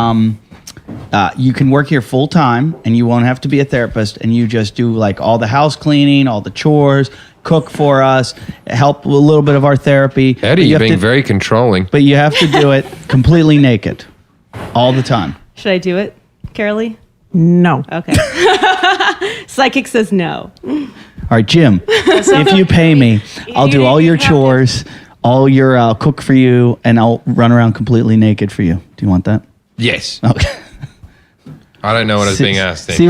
You can work here full time, and you won't have to be a therapist. And you just do like all the house cleaning, all the chores, cook for us, help with a little bit of our therapy. Eddie, But you you're have being to- very controlling. But you have to do it completely naked, all the time. Should I do it, Carollee? No. Okay. Psychic says no. All right, Jim. If you pay me, I'll do all your chores, I'll cook for you, and I'll run around completely naked for you. Do you want that? Yes. Okay. I don't know what is being asked then. See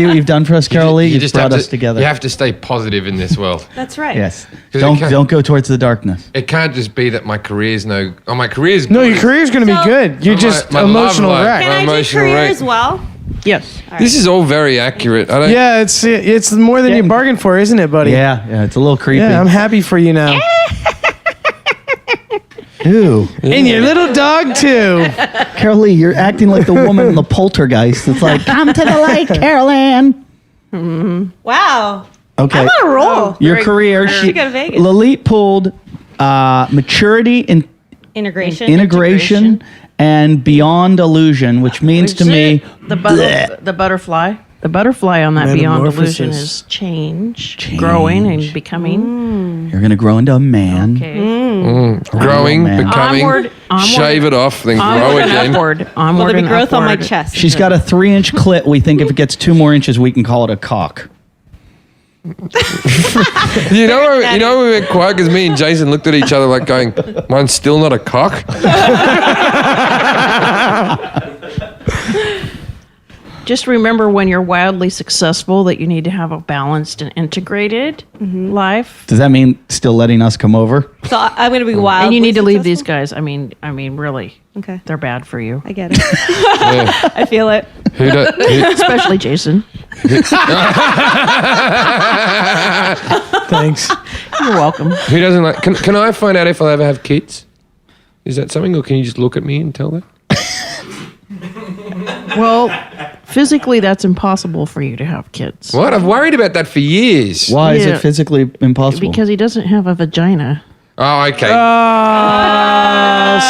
what you've done for us, Carollee? You've brought us together. You have to stay positive in this world. That's right. Yes. 'Cause Don't go towards the darkness. It can't just be that my career's my career's No, good. your career's going to be So- good. You're My- just my love emotional life. wreck. Can I do Emotional career rate. as well? Yes. This is all very accurate. I don't. Yeah, it's more than you bargained for, isn't it, buddy? Yeah, it's a little creepy. Yeah, I'm happy for you now. Ew. And your little dog, too. Carollee, you're acting like the woman in the poltergeist. It's like, come to the light, Carolyn. Wow. Okay. I'm on a roll. Your Very- career, She go to Vegas. Lalit pulled maturity and Integration. integration and beyond illusion, which means to me, the butterfly. The butterfly on that beyond Metamorphosis. illusion is change, growing and becoming. you're going to grow into a man. Okay. Growing, man. becoming, Onward, shave it off, then grow Onward and again. upward. Well, Onward there'll be and growth on my upward. chest. She's got a 3-inch clit. We think if it gets 2 more inches, we can call it a cock. You know we went quiet because me and Jason looked at each other like going, mine's still not a cock. Just remember when you're wildly successful that you need to have a balanced and integrated life. Does that mean still letting us come over? So I'm going to be wild. And you need to leave these guys. I mean, really. Okay. They're bad for you. I get it. Yeah. I feel it. Who Especially Jason. Thanks. You're welcome. doesn't like? Can I find out if I'll ever have kids? Is that something, or can you just look at me and tell that? Well, physically, that's impossible for you to have kids. What? I've worried about that for years. Why is Yeah. it physically impossible? Because he doesn't have a vagina. Oh, okay.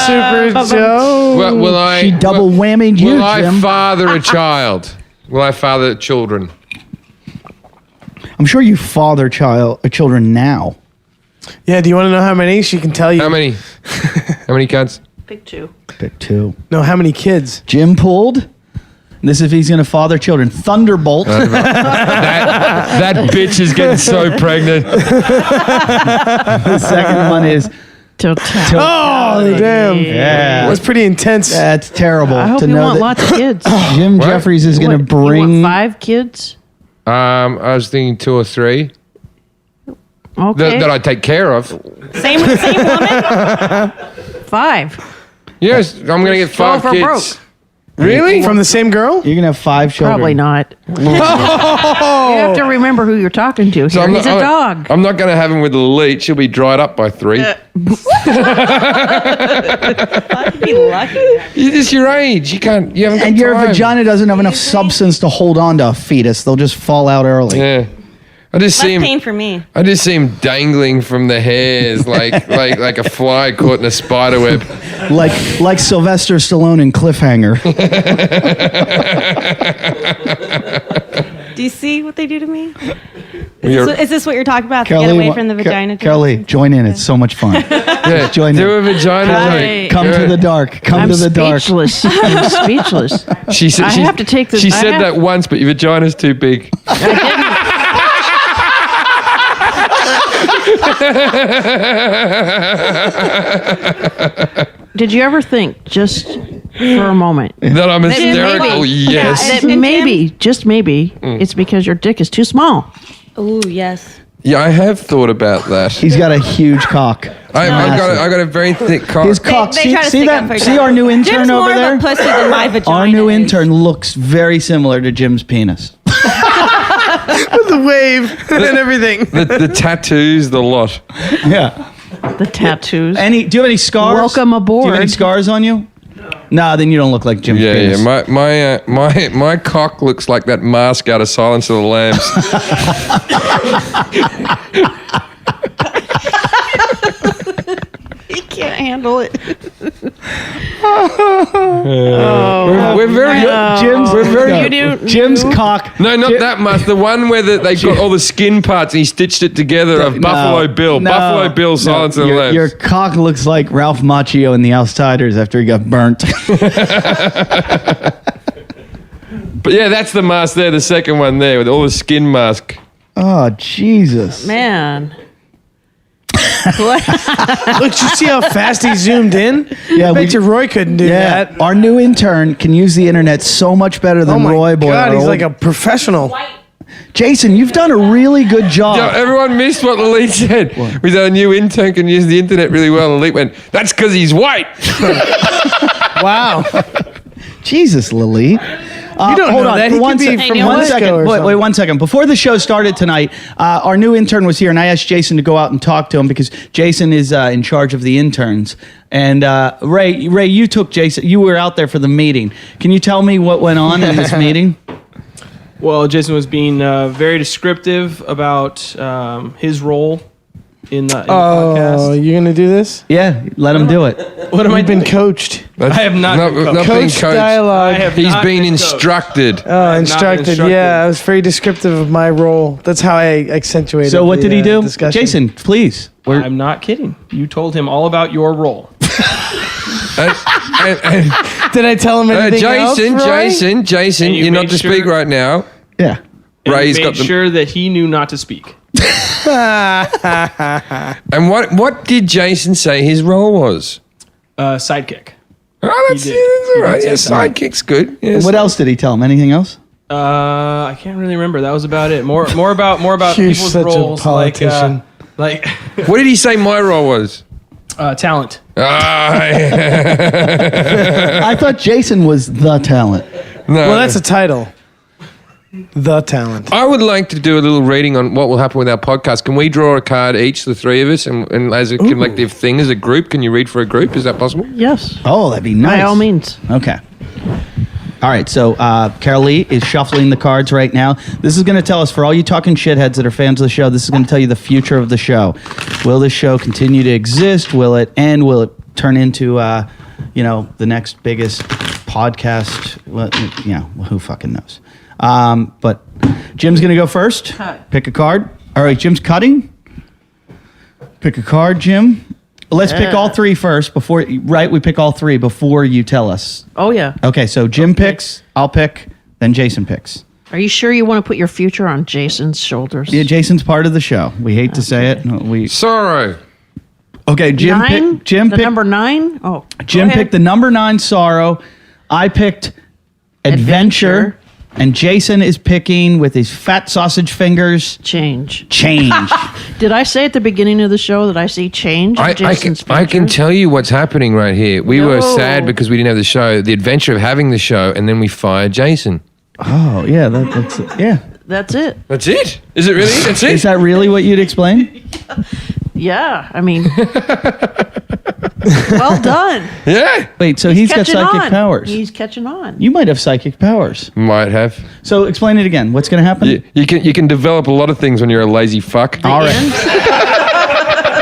Super Joe. well, will I? she double whammied you, Will I Jim. father a child? Will I father children? I'm sure you father children now. Yeah, do you want to know how many? She can tell you. How many? How many cunts? Pick 2. Pick 2. No, how many kids? Jim pulled. This is if he's going to father children. Thunderbolt. That bitch is getting so pregnant. The second one is. Oh, damn. Yeah. That's pretty intense. That's terrible I hope to you know want that lots of kids. Jim What? Jeffries is going to You want bring. 5 kids? I was thinking 2 or 3 Okay. that I take care of. Same woman? 5. Yes, I'm going to get 5 for kids. broke. Really? From the same girl? You're going to have 5 children. Probably not. You have to remember who you're talking to. Here. He's a dog. I'm not going to have him with Lalit. She'll be dried up by 3. I'd be lucky. It's your age. You haven't got And your time. vagina doesn't have enough substance to hold on to a fetus. They'll just fall out early. Yeah. I just see Less him. pain for me. I just see him dangling from the hairs like a fly caught in a spider web. Like Sylvester Stallone in Cliffhanger. Do you see what they do to me? You're- Is this what you're talking about? To get away from the vagina? Carollee, join in. It's so much fun. Yeah, Join do in. a vagina. Hey. joke. Come Yeah. to the dark. Come I'm to the dark. speechless. I'm speechless. She said I have to take this- She I said have- that once, but your vagina's too big. Did you ever think, just for a moment, That I'm hysterical. maybe. Yes. Yeah, that maybe, just maybe, it's because your dick is too small? Oh, yes. Yeah, I have thought about that. He's got a huge cock. I got a very thick cock. His cock. They See, try to see stick up that? for See Jim. our new intern Jim's over more there? of a pussy than my vagina. Our new is. intern looks very similar to Jim's penis. The wave and everything. the tattoos, the lot. Yeah. The tattoos. Do you have any scars? Welcome Do you have any aboard. scars on you? No, then you don't look like Jim's Yeah, penis. yeah. My cock looks like that mask out of Silence of the Lambs. He can't handle it. We're very. Jim's, We're very. You do. Jim's you- cock. No, not that mask. The one where they got all the skin parts and he stitched it together of Buffalo Bill. Buffalo Bill, Silence of the Lambs. Your cock looks like Ralph Macchio in The Outsiders after he got burnt. But yeah, that's the mask there. The second one there with all the skin mask. Oh, Jesus. Man. What? Look, you see how fast he zoomed in? Yeah, I bet you Roy couldn't do that. Our new intern can use the internet so much better Oh than my Roy Boy. God, our he's old- like a professional. Jason, you've done a really good job. Yo, everyone missed what Lalit said. We said a new intern can use the internet really well. And Lalit went, that's because he's white. Wow. Jesus, Lily. You don't hold know on. that. He One could be sec- from one Mexico second. or Wait, something. 1 second. Before the show started tonight, our new intern was here, and I asked Jason to go out and talk to him because Jason is in charge of the interns. And Ray, you took Jason. You were out there for the meeting. Can you tell me what went on in this meeting? Well, Jason was being very descriptive about his role in the Oh, podcast. you're gonna do this? Yeah, let him do it. What am I You've been doing? coached. I have not been coached. Not being Coach coached. dialogue. I have He's not been been coached. instructed. Oh, not been instructed. instructed. Yeah, I was very descriptive of my role. That's how I accentuated. So what the, did he do? discussion. Jason, please. I'm not kidding. You told him all about your role. And Did I tell him anything else, Roy? Jason, And you you're not made to speak sure- right now. Yeah. And Ray's made got the- sure that he knew not to speak. And what did Jason say his role was? Sidekick. Oh, that's, did. that's all right. He Yeah, did say something. sidekick's good. Yes. What else did he tell him? Anything else? I can't really remember. That was about it. More about You're people's such a roles. politician. Like What did he say my role was? talent. Ah, I thought Jason was the talent. no. Well, that's a title. The talent. I would like to do a little reading on what will happen with our podcast. Can we draw a card each, the three of us, and as a collective thing, as a group? Can you read for a group? Is that possible? Yes. Oh, that'd be nice. By all means. Okay. All right, so Carollee is shuffling the cards right now. This is going to tell us, for all you talking shitheads that are fans of the show, this is going to tell you the future of the show. Will this show continue to exist? Will it end? Will it turn into, the next biggest podcast? Well, who fucking knows? But Jim's going to go first. Cut. Pick a card. All right, Jim's cutting. Pick a card, Jim. Let's pick all three first before, right? We pick all three before you tell us. Oh, yeah. Okay, so Jim picks, I'll pick, then Jason picks. Are you sure you want to put your future on Jason's shoulders? Yeah, Jason's part of the show. We hate to say it. Sorrow. Okay, Jim Nine? picked. Jim the picked. number 9? Oh. Jim go ahead. picked the number 9 Sorrow. I picked Adventure. And Jason is picking with his fat sausage fingers. Change. Change. Did I say at the beginning of the show that I see change in Jason's I can future? tell you what's happening right here. We were No. sad because we didn't have the show, the adventure of having the show, and then we fired Jason. Oh yeah, that's it. Yeah. That's it. That's it? Is it really? That's it? Is that really what you'd explain? Yeah, I mean, well done. Yeah. Wait, so he's got Catching psychic on. powers. He's catching on. You might have psychic powers. Might have. So explain it again. What's going to happen? You can develop a lot of things when you're a lazy fuck. All right. End?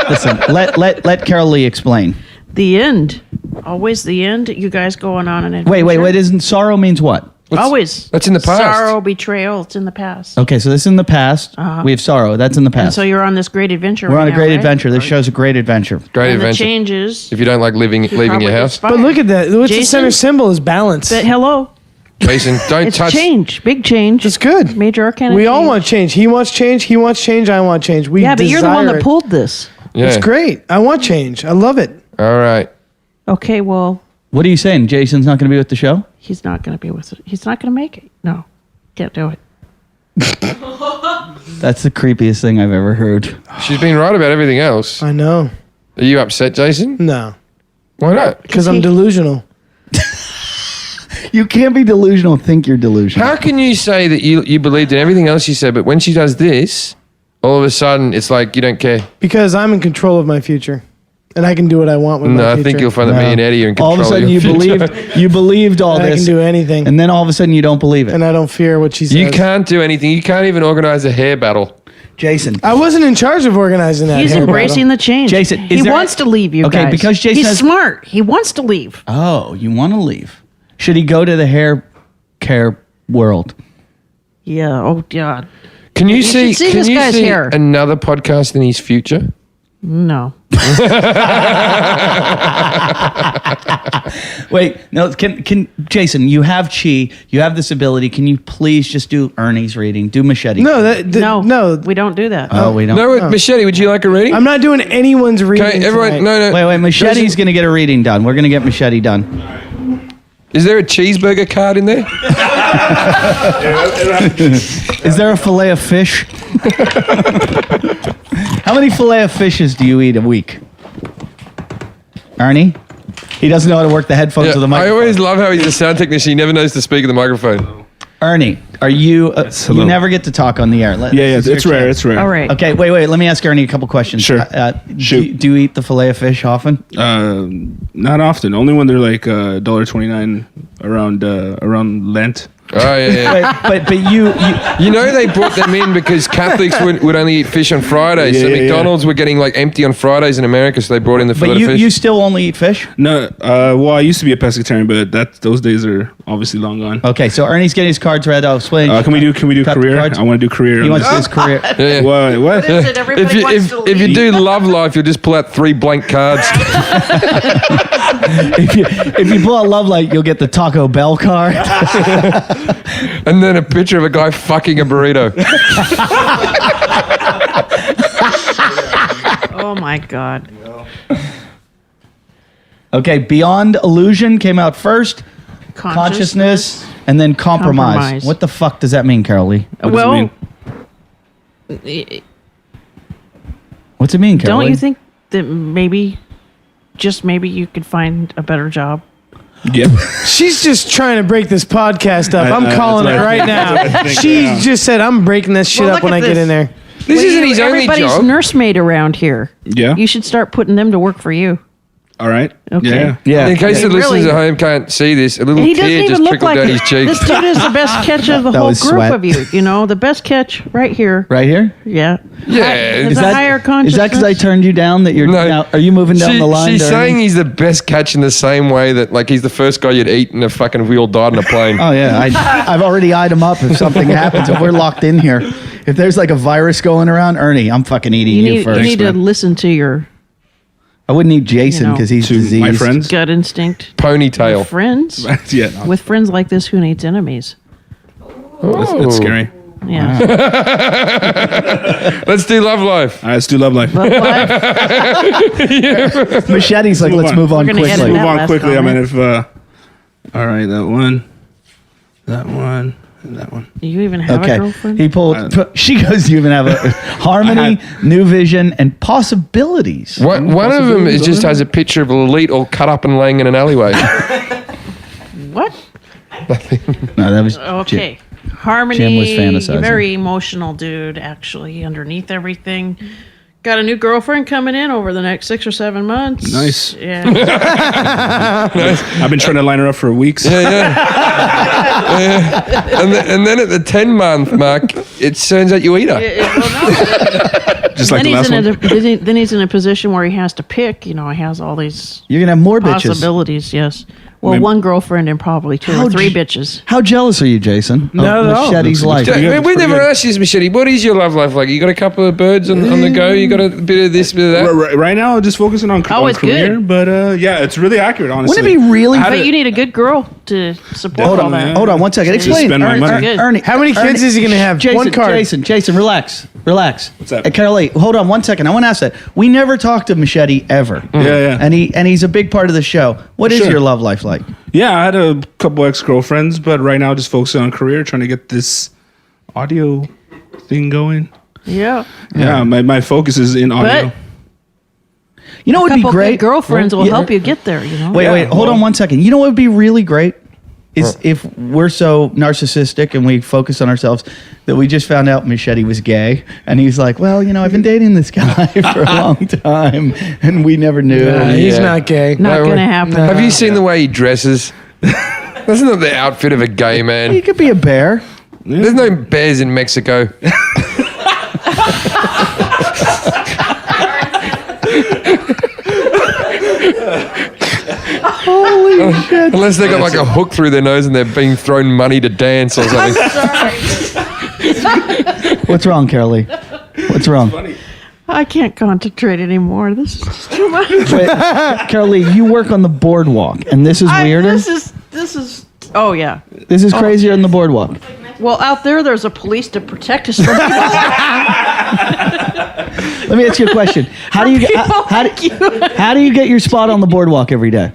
Listen, let Carollee explain. The end. Always the end. You guys going on an adventure. Wait. Isn't sorrow means what? Always. That's in the past. Sorrow, betrayal. It's in the past. Okay, so this is in the past. We have sorrow. That's in the And past. so you're on this great adventure. We're right on a now, great right? adventure. This show's a great adventure. Great And the adventure. changes. If you don't like leaving your probably house, gets fired. But look at that. What's the Jason? center symbol is balance. But hello. Jason, don't It's touch. change. Big change. It's good. Major arcana. We all change. want change. He wants change. He wants change. I want change. We Yeah, but you're the one desire that it. pulled this. Yeah. It's great. I want change. I love it. All right. Okay, well, What are you saying? Jason's not going to be with the show? he's not going to be with it. He's not going to make it. No, can't do it. That's the creepiest thing I've ever heard. She's been right about everything else. I know. Are you upset, Jason? No, Why not? because I'm delusional. You can't be delusional and think you're delusional. How can you say that you believed in everything else she said, but when she does this, all of a sudden it's like you don't care? Because I'm in control of my future. and I can do what I want with my No, I future. think you'll find that me and Eddie are in All control. of a sudden, of you your future. believed all And I this, can do anything, and then all of a sudden, you don't believe it. and I don't fear what she says. You can't do anything. You can't even organize a hair battle. Jason, I wasn't in charge of organizing that. He's hair embracing battle. the change. Jason, he is there- wants to leave you Okay, guys. because Jason he's has- smart. He wants to leave. oh, you want to leave? Should he go to the hair care world? Yeah. Oh God. Can you You see? should see Can this you guy's see hair. another podcast in his future? No. Wait, no. Can Jason? You have chi. You have this ability. Can you please just do Ernie's reading? Do Machete. No, No. We don't do that. Oh, we don't. No, Machete. Would you like a reading? I'm not doing anyone's reading. Okay, everyone. tonight. No. Wait. Machete's going to get a reading done. We're going to get Machete done. Is there a cheeseburger card in there? Is there a fillet of fish? How many fillet of fishes do you eat a week? Ernie? He doesn't know how to work the headphones of the I microphone. always love how he's a sound technician. He never knows to speak in the microphone. Ernie, are you... you hello. never get to talk on the air. Yeah, it's rare. It's rare. All right. Okay, wait. Let me ask Ernie a couple questions. Sure. Do you eat the fillet of fish often? Not often. Only when they're like $1.29 around Lent. Oh yeah. But you You know they brought them in because Catholics would only eat fish on Fridays. So Yeah, yeah. McDonald's were getting like empty on Fridays in America, so they brought in the fillet of fish. you still only eat fish? No, well, I used to be a pescatarian, but those days are obviously long gone. Okay, so Ernie's getting his cards read. I'll swing. Can we do Cut the career? cards. I want to do career. He on wants this. his career. Yeah. What? Is it everybody wants to If you leave? do love life, you'll just pull out 3 blank cards. if you pull out Love Light, you'll get the Taco Bell card. And then a picture of a guy fucking a burrito. Oh my God. Okay, Beyond Illusion came out first. Consciousness, and then compromise. What the fuck does that mean, Carollee? What does it Well, mean? What's it mean, Carollee? don't you think that maybe, just maybe, you could find a better job? Yep. She's just trying to break this podcast up. I'm that's calling what it I right think. now. That's what I think, She yeah. just said, I'm breaking this shit Well, up look when I at get this. in there. This isn't his only Everybody's job. nursemaid around here. Yeah. You should start putting them to work for you. All right. Okay. Yeah. In case the Really? listeners at home can't see this, a little And he doesn't tear even just look trickled like down his cheek. this dude is the best catch of the That whole was group sweat. of you. You know, the best catch right here. Right here? Yeah. Yeah. Is that higher consciousness? Is that because I turned you down? That you're No. now? Are you moving down the line? She's to saying Ernie? he's the best catch in the same way that like he's the first guy you'd eat and a fucking wheel died on a plane. Oh yeah, I've already eyed him up. If something happens, if we're locked in here, if there's like a virus going around, Ernie, I'm fucking eating you, first. You need to man. listen to your I wouldn't eat Jason You know, because he's To diseased. my friends. gut instinct. Ponytail. Friends. Yeah. No, With friends like this, who needs enemies? that's scary. Yeah. Let's do love life. All right, let's do love life. But life, Machete's like, Move let's on. move on We're gonna quickly. edit Move that on last quickly. I mean, comment. if all right, that one, and that one. do you even have a Okay, girlfriend? he pulled. She goes. You even have a harmony, new vision, and possibilities. One of them is just has a picture of Elite all cut up and laying in an alleyway. What? No, that was Okay. Harmony. Jim was fantasizing. Very emotional dude, actually, underneath everything. Got a new girlfriend coming in over the next 6 or 7 months. Nice. Yeah. I've been trying to line her up for weeks. Yeah. And then at the 10-month mark, it turns out you eat her. Just like then, the last one. then he's in a position where he has to pick. You know, he has all these You're gonna have more bitches. possibilities. Yes. Well, Maybe- one girlfriend and probably 2 How or 3 j- bitches. How jealous are you, Jason? Not of at all. Machete's life. We Yeah, never pretty good. asked you, Machete, what is your love life like? You got a couple of birds on the go? You got a bit of this, bit of that? Right now, I'm just focusing on, Oh, on it's career, good. but yeah, it's really accurate. Honestly, Wouldn't it be really? I had But a- you need a good girl to support Hold all on, that. man. Hold on one second. Just Explain. spend my Ernie, money. Ernie, How many kids is he going to have? Jason, One card. Jason, relax. What's up? Carollee, hold on one second. I want to ask that. We never talked to Machete ever. Yeah. And he's a big part of the show. What is Sure. your love life like? Yeah, I had a couple ex-girlfriends, but right now just focusing on career, trying to get this audio thing going. Yeah. Yeah, my focus is in audio. But You know what would be couple great? good girlfriends will Yeah. help you get there, you know? Wait, hold on one second. You know what would be really great? is if we're so narcissistic and we focus on ourselves that we just found out Machete was gay, and he's like, well, I've been dating this guy for a long time, and we never knew. He's not gay. Not going to happen. Have you seen the way he dresses? That's not the outfit of a gay man. He could be a bear. There's no bears in Mexico. Holy shit. Unless they got like a hook through their nose and they're being thrown money to dance or something. What's wrong, Carollee? What's wrong? I can't concentrate anymore. This is too much. Wait, Carollee, you work on the boardwalk, and this is weirder? This is. Oh yeah. This is crazier than the boardwalk. Well, out there's a police to protect us from people. Let me ask you a question. How do you get your spot on the boardwalk every day?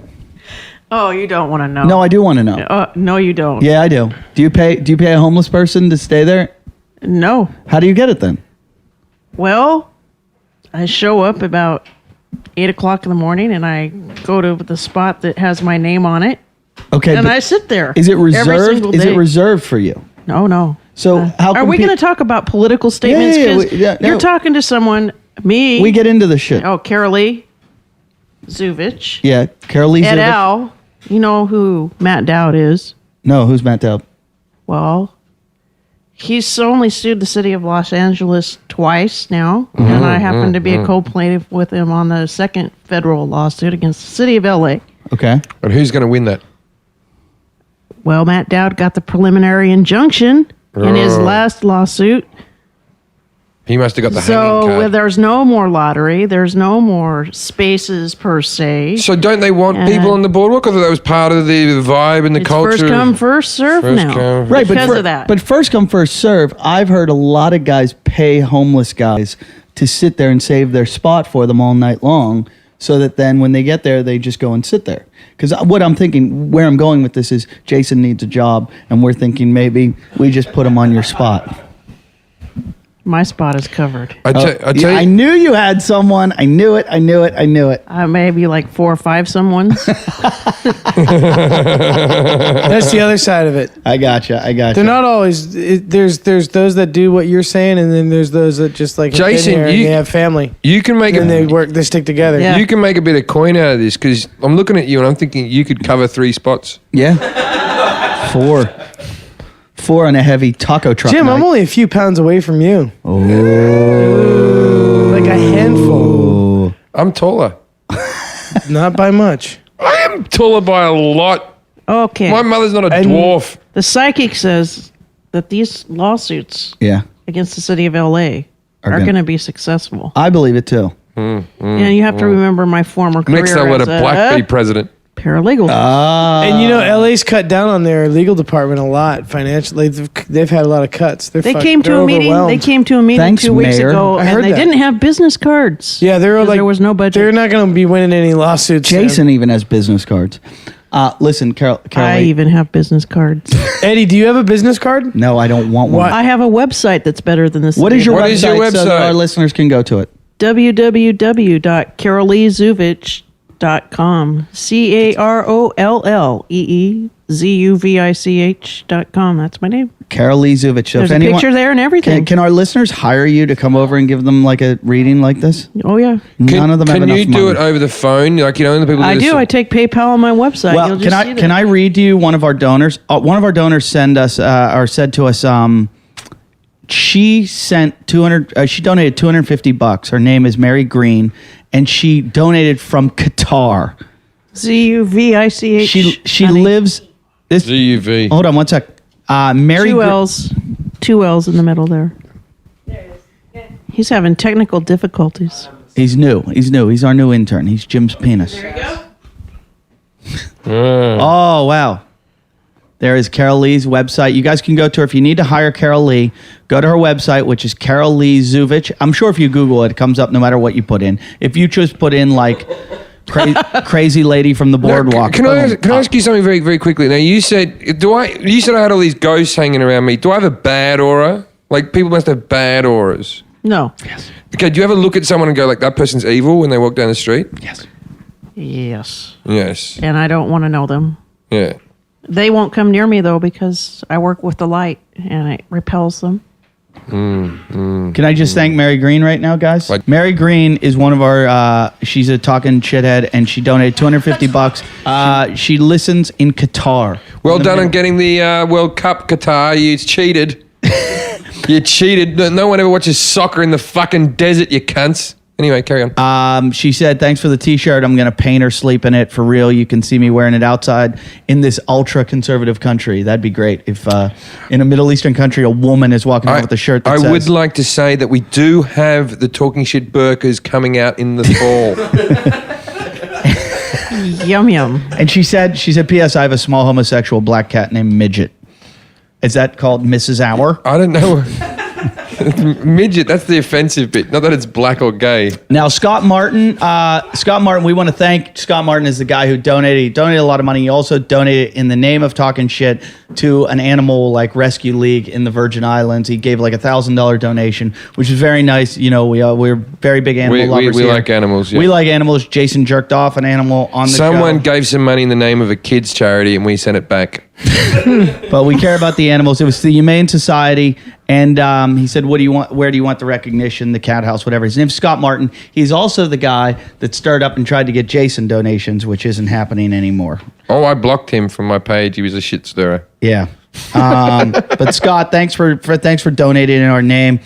Oh, you don't want to know. No, I do want to know. No, you don't. Yeah, I do. Do you pay a homeless person to stay there? No. How do you get it then? Well, I show up about 8 o'clock in the morning, and I go to the spot that has my name on it, Okay, and but I sit there. is it every reserved? single Is day. it reserved for you? No. So how Are come we going to talk about political statements? Yeah, 'Cause no. you're talking to someone. Me. we get into this shit? Oh, Carollee, Zuvich, Yeah, Carollee et Zuvich. al. You know who Matt Dowd is? No, who's Matt Dowd? Well, he's only sued the city of Los Angeles twice now, and I happen to be a co-plaintiff with him on the second federal lawsuit against the city of LA. Okay. But who's going to win that? Well, Matt Dowd got the preliminary injunction in his last lawsuit. He must have got the hanging So card. there's no more lottery. There's no more spaces per se. So don't they want people on the boardwalk? I thought that was part of the vibe and the It's culture. first come, first serve First now. come, Right, because but of that. But first come, first serve. I've heard a lot of guys pay homeless guys to sit there and save their spot for them all night long, so that then when they get there, they just go and sit there. Because what I'm thinking, where I'm going with this is, Jason needs a job, and we're thinking maybe we just put him on your spot. My spot is covered. I tell Yeah, I you, knew you had someone. I knew it. Maybe like 4 or 5 someones. That's the other side of it. I gotcha. They're not always. There's those that do what you're saying, and then there's those that just like have been Jason, here and you- they have family, you can make and they a, work. They stick together. Yeah. you can make a bit of coin out of this because I'm looking at you and I'm thinking you could cover 3 spots. Yeah. 4 on a heavy taco truck. Jim, night. I'm only a few pounds away from you. Oh. Like a handful, I'm taller. not by much. I am taller by a lot. Okay. My mother's not a And- dwarf. The psychic says that these lawsuits Yeah. against the city of LA are gonna- going to be successful. I believe it too. And you have to remember my former career Next, they'll let a as black be president. paralegal. And you know, LA's cut down on their legal department a lot financially. They've had a lot of cuts. they came to a meeting. They came to a meeting Thanks, 2 weeks Mayor. ago, I and heard they that. didn't have business cards. Yeah, they were 'Cause like there was no budget. They're not going to be winning any lawsuits. Jason even has business cards. Listen, I Carollee. even have business cards. Eddie, do you have a business card? No, I don't want one. What? I have a website that's better than this. What is your What website, is your so that website? our listeners can go to it? www.carolleezuvich.com. CarolleeZuvich.com. That's my name. Carollee Zuvich. So There's if a anyone, picture there and everything. Can our listeners hire you to come over and give them like a reading like this? Oh yeah, None of them have Can enough you money. do it over the phone? Like, you know, the people I this- do. I take PayPal on my website. Well, You'll just see can I read to you one of our donors? One of our donors send us or said to us, she sent 200. She donated $250. Her name is Mary Green, and she donated from Qatar. Zuvich. She lives. This. ZUV. Hold on one sec. Mary. 2 L's. 2 L's in the middle there. He's having technical difficulties. He's new. He's our new intern. He's Jim's penis. Oh, wow. There is Carollee's website. You guys can go to her. If you need to hire Carollee, go to her website, which is Carollee Zuvich. I'm sure if you Google it, it comes up no matter what you put in. If you just put in, like, crazy lady from the boardwalk. Can I boom. ask you something very, very quickly? Now, you said I had all these ghosts hanging around me. Do I have a bad aura? Like, people must have bad auras. No. Okay, do you ever look at someone and go, like, that person's evil when they walk down the street? Yes. Yes. Yes. And I don't want to know them. Yeah. They won't come near me though because I work with the light and it repels them. Can I just thank Mary Green right now, guys? What? Mary Green is one of our, she's a talking shithead, and she donated $250. She listens in Qatar. Well done on getting the World Cup, Qatar. You cheated. You cheated. No one ever watches soccer in the fucking desert, you cunts. Anyway, carry on. She said, thanks for the t-shirt. I'm going to paint her sleep in it for real. You can see me wearing it outside in this ultra-conservative country. That'd be great if in a Middle Eastern country, a woman is walking around with a shirt that says... I would like to say that we do have the Talking Shit burkas coming out in the fall. Yum, yum. And she said, P.S. I have a small homosexual black cat named Midget. Is that called Mrs. Hour? I don't know. Midget, that's the offensive bit. Not that it's black or gay. Now, Scott Martin, we want to thank Scott Martin is the guy who donated. He donated a lot of money. He also donated in the name of Talking Shit to an animal like rescue league in the Virgin Islands. He gave like $1,000 donation, which is very nice. You know, we're very big animal lovers. We here. like animals. Yeah. We like animals. Jason jerked off an animal on the show. Someone gave some money in the name of a kids charity, and we sent it back. But we care about the animals. It was the Humane Society, and he said, "What do you want? Where do you want the recognition? The cat house, whatever." His name's Scott Martin. He's also the guy that started up and tried to get Jason donations, which isn't happening anymore. Oh, I blocked him from my page. He was a shit stirrer. Yeah. But Scott, thanks for donating in our name.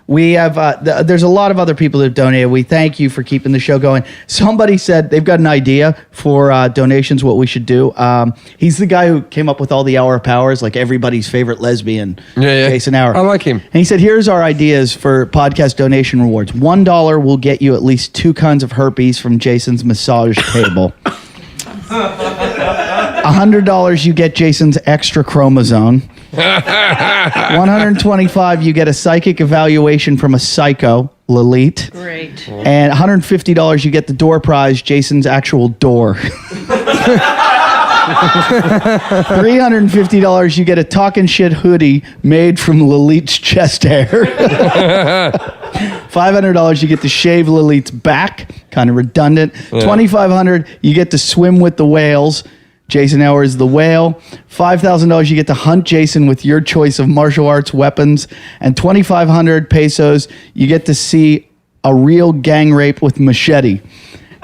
We have there's a lot of other people that have donated. We thank you for keeping the show going. Somebody said they've got an idea for donations, what we should do. He's the guy who came up with all the Hour of Powers, like everybody's favorite lesbian, Jason Hour. I like him. And he said, here's our ideas for podcast donation rewards. $1 will get you at least 2 kinds of herpes from Jason's massage table. $100 you get Jason's extra chromosome. $125 you get a psychic evaluation from a psycho, Lalit. Great. And $150 you get the door prize, Jason's actual door. $350 you get a Talkin' Shit hoodie made from Lalit's chest hair. $500 you get to shave Lalit's back, kind of redundant. Yeah. $2,500 you get to swim with the whales. Jason Hour is the whale. $5,000 you get to hunt Jason with your choice of martial arts weapons. And 2,500 pesos you get to see a real gang rape with Machete.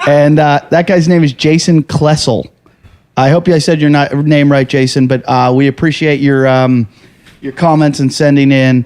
And that guy's name is Jason Klessel. I hope I said your name right, Jason, but we appreciate your comments and sending in.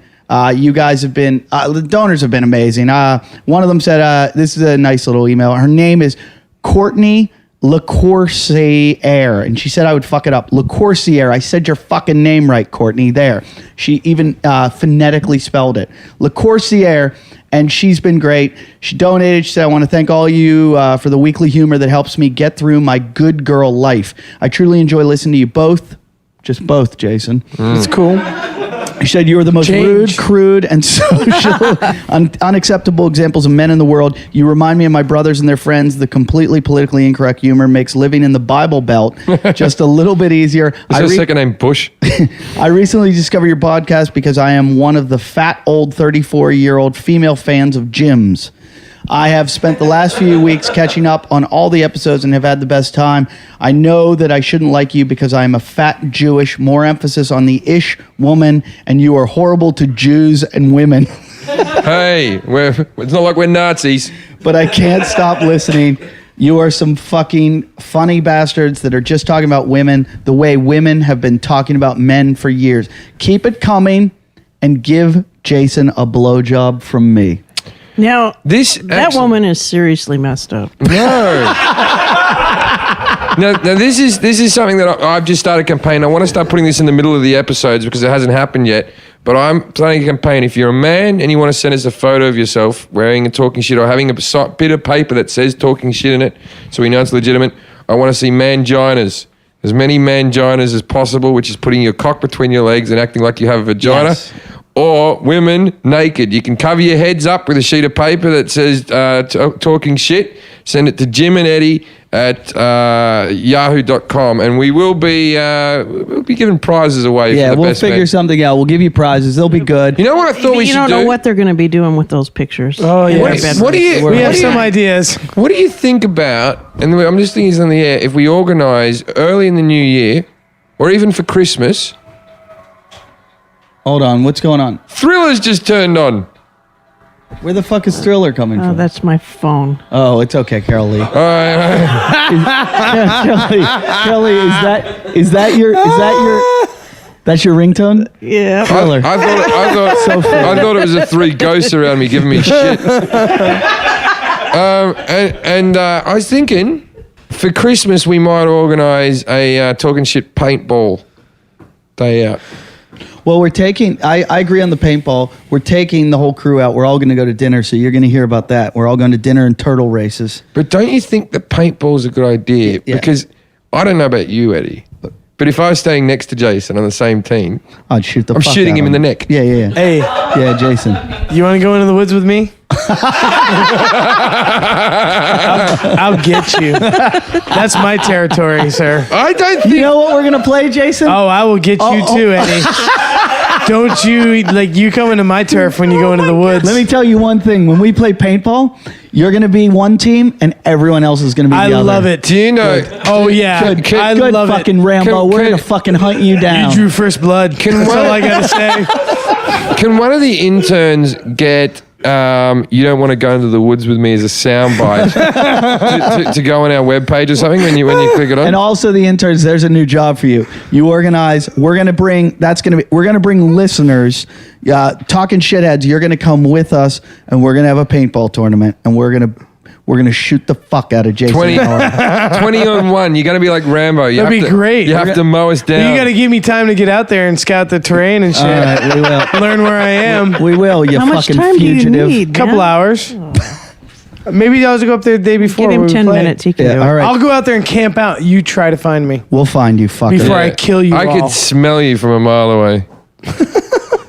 You guys have been, the donors have been amazing. One of them said, this is a nice little email. Her name is Courtney LeCourcier, and she said I would fuck it up. LeCourcier. I said your fucking name right, Courtney. There. She even phonetically spelled it. LeCourcier, and she's been great. She donated. She said, I want to thank all you for the weekly humor that helps me get through my good girl life. I truly enjoy listening to you both. Just both, Jason. It's cool. She said you were the most rude, crude, and social, unacceptable examples of men in the world. You remind me of my brothers and their friends. The completely politically incorrect humor makes living in the Bible Belt just a little bit easier. Is your second name Bush? I recently discovered your podcast because I am one of the fat, old 34-year-old female fans of Jim's. I have spent the last few weeks catching up on all the episodes and have had the best time. I know that I shouldn't like you because I am a fat Jewish, more emphasis on the ish woman, and you are horrible to Jews and women. Hey, it's not like we're Nazis. But I can't stop listening. You are some fucking funny bastards that are just talking about women the way women have been talking about men for years. Keep it coming and give Jason a blowjob from me. Now, that woman is seriously messed up. No. Now this is something that I've just started a campaign. I want to start putting this in the middle of the episodes because it hasn't happened yet. But I'm starting a campaign. If you're a man and you want to send us a photo of yourself wearing a Talking Shit or having a bit of paper that says Talking Shit in it so we know it's legitimate, I want to see manginas. As many manginas as possible, which is putting your cock between your legs and acting like you have a vagina. Yes. or women naked. You can cover your heads up with a sheet of paper that says talking shit. Send it to Jim and Eddie at yahoo.com, and we'll be giving prizes away. Yeah, for the we'll best figure man. something out. We'll give you prizes. They'll be good. You know what I thought we You should don't do? know what they're going to be doing with those pictures. Oh, yeah. What do you? We have what do some you- ideas. What do you think about? And I'm just thinking it's on the air. If we organise early in the new year, or even for Christmas, Hold on. What's going on? Thriller's just turned on. Where the fuck is Thriller coming Oh, from? that's my phone. Oh, it's okay, Carollee. All right. Carollee, that's your ringtone? Yeah. Thriller. I thought it was the three ghosts around me giving me shit. I was thinking for Christmas we might organise a talking shit paintball day out. Well, we're taking, I agree on the paintball. We're taking the whole crew out. We're all going to go to dinner, so you're going to hear about that. We're all going to dinner and turtle races. But don't you think that paintball's a good idea? Yeah. Because I don't know about you, Eddie, but if I was staying next to Jason on the same team, I'd shoot the I'm fuck shooting out him of in the neck. Yeah. Hey, Yeah, Jason. you want to go into the woods with me? I'll get you. That's my territory, sir. I don't think. You know what we're going to play, Jason? Oh, I will get you too, Eddie. Don't you, you come into my turf when you go into the woods. Let me tell you one thing. When we play paintball, you're going to be one team and everyone else is going to be the other. I love it. Do you know? Oh, yeah. Good, I good love fucking it. Rambo. We're Can- going to fucking hunt you down. You drew first blood. That's all I got to say. Can one of the interns get? You don't want to go into the woods with me as a soundbite to go on our webpage or something when you click it on. And also the interns, there's a new job for you. You organize, we're going to bring listeners, talking shitheads. You're going to come with us and we're going to have a paintball tournament and we're going to shoot the fuck out of Jason. 20 on 1. You're going to be like Rambo. That'd be great. You have to mow us down. You got to give me time to get out there and scout the terrain and shit. All right, we will. Learn where I am. We will, you How much fucking time fugitive. do you need? Couple man? hours. Maybe I'll just go up there the day before. Give him when we 10 play. minutes. He can Yeah, do it. all right. I'll go out there and camp out. You try to find me We'll find you, fucker. before I kill you I all. could smell you from a mile away.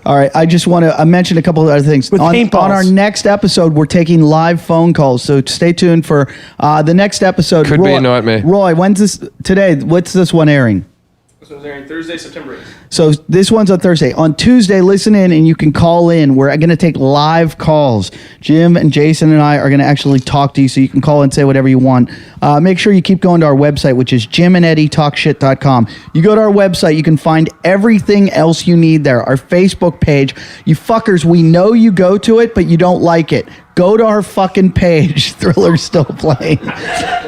All right, I just want to mention a couple of other things. With On paintballs. our next episode, we're taking live phone calls, so stay tuned for the next episode. Could be a nightmare. Roy, when's this today? What's this one airing? So it's airing Thursday, September 8th. So this one's on Thursday. On Tuesday, listen in and you can call in. We're going to take live calls. Jim and Jason and I are going to actually talk to you, so you can call and say whatever you want. Make sure you keep going to our website, which is jimandeddietalkshit.com. You go to our website, you can find everything else you need there. Our Facebook page. You fuckers, we know you go to it, but you don't like it. Go to our fucking page. Thriller's still playing.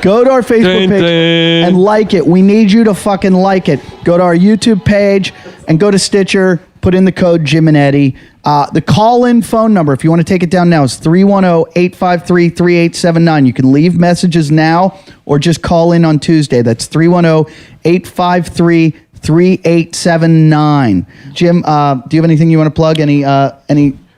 Go to our Facebook Dun, page dun. and like it. We need you to fucking like it. Go to our YouTube page and go to Stitcher. Put in the code Jim and Eddie. The call-in phone number, if you want to take it down now, is 310-853-3879. You can leave messages now or just call in on Tuesday. That's 310-853-3879. Jim, do you have anything you want to plug? Any?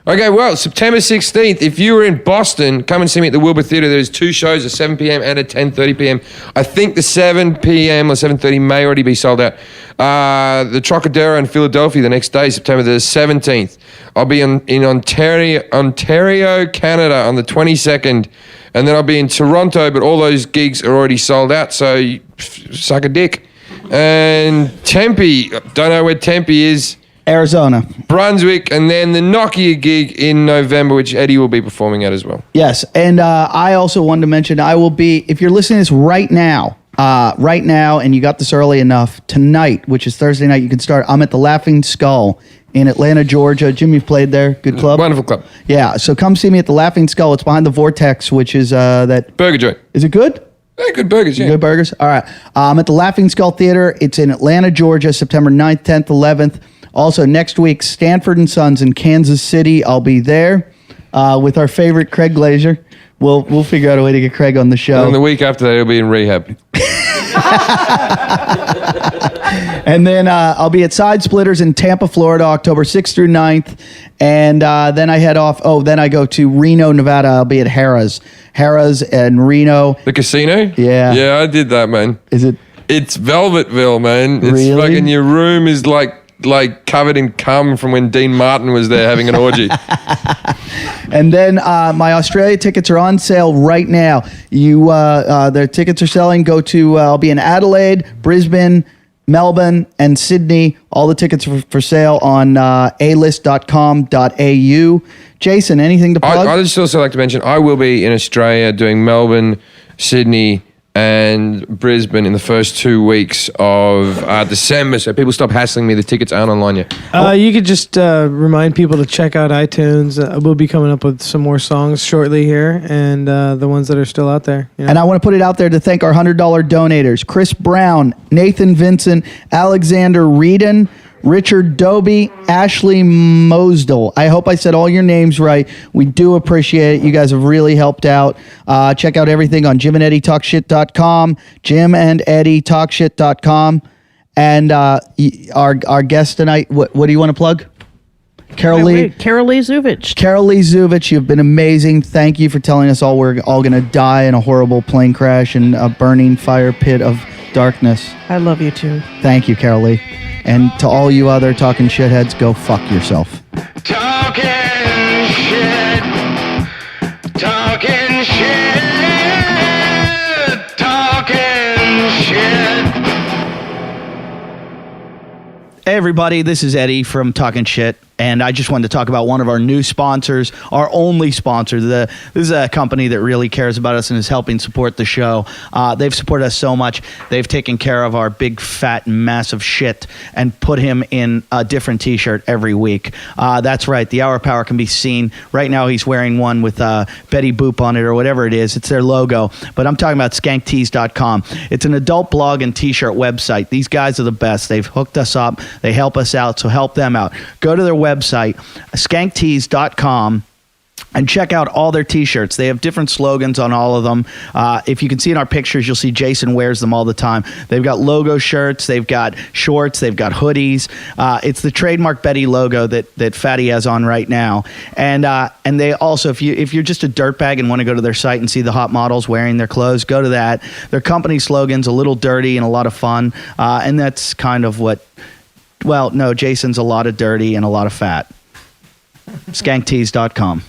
Okay, well, September 16th, if you were in Boston, come and see me at the Wilbur Theatre. There's 2 shows, a 7 p.m. and a 10:30 p.m. I think the 7 p.m. or 7:30 may already be sold out. The Trocadero in Philadelphia the next day, September the 17th. I'll be in Ontario, Canada on the 22nd. And then I'll be in Toronto, but all those gigs are already sold out, so you suck a dick. And Tempe, don't know where Tempe is. Arizona. Brunswick, and then the Nokia gig in November, which Eddie will be performing at as well. Yes, and I also wanted to mention I will be, if you're listening to this right now, and you got this early enough, tonight, which is Thursday night, you can start. I'm at the Laughing Skull in Atlanta, Georgia. Jim, you've played there. Good club. Wonderful club. Yeah, so come see me at the Laughing Skull. It's behind the Vortex, which is that. Burger joint. Is it good? Yeah, good burgers, yeah. Good burgers? All right. I'm at the Laughing Skull Theater. It's in Atlanta, Georgia, September 9th, 10th, 11th. Also, next week, Stanford and Sons in Kansas City. I'll be there with our favorite Craig Glazer. We'll figure out a way to get Craig on the show. And the week after that, he'll be in rehab. And then I'll be at Side Splitters in Tampa, Florida, October 6th through 9th. And then I head off. Oh, then I go to Reno, Nevada. I'll be at Harrah's and Reno. The casino? Yeah. Yeah, I did that, man. Is it? It's Velvetville, man. It's Really? fucking, your room is like like covered in cum from when Dean Martin was there having an orgy. And then my Australia tickets are on sale right now. Their tickets are selling. Go to, I'll be in Adelaide, Brisbane, Melbourne, and Sydney. All the tickets are for sale on alist.com.au. Jason, anything to plug? I'd just also like to mention I will be in Australia doing Melbourne, Sydney, and Brisbane in the first 2 weeks of December. So people stop hassling me. The tickets aren't online yet. You could just remind people to check out iTunes. We'll be coming up with some more songs shortly here, and the ones that are still out there. You know? And I want to put it out there to thank our $100 donators: Chris Brown, Nathan Vincent, Alexander Reedon, Richard Doby, Ashley Mosdell. I hope I said all your names right. We do appreciate it. You guys have really helped out. Check out everything on JimandEddieTalkShit.com, JimandEddieTalkShit.com. And our guest tonight, what do you want to plug? Carollee Zuvich. Carollee Zuvich, you've been amazing. Thank you for telling us all we're all going to die in a horrible plane crash in a burning fire pit of darkness. I love you too. Thank you, Carollee. And to all you other talking shitheads, go fuck yourself. Talking shit. Talking shit. Talking shit. Hey everybody, this is Eddie from Talkin' Shit, and I just wanted to talk about one of our new sponsors, our only sponsor. This is a company that really cares about us and is helping support the show. They've supported us so much. They've taken care of our big, fat, massive shit and put him in a different t-shirt every week. That's right, the Hour Power can be seen. Right now he's wearing one with Betty Boop on it or whatever it is. It's their logo, but I'm talking about skanktees.com. It's an adult blog and t-shirt website. These guys are the best. They've hooked us up. They help us out, so help them out. Go to their website, skanktees.com, and check out all their t-shirts. They have different slogans on all of them. If you can see in our pictures, you'll see Jason wears them all the time. They've got logo shirts, they've got shorts, they've got hoodies. It's the trademark Betty logo that Fatty has on right now. And they also, if you're just a dirtbag and want to go to their site and see the hot models wearing their clothes, go to that. Their company slogan's a little dirty and a lot of fun. And that's kind of what... Well, no, Jason's a lot of dirty and a lot of fat. Skanktees.com.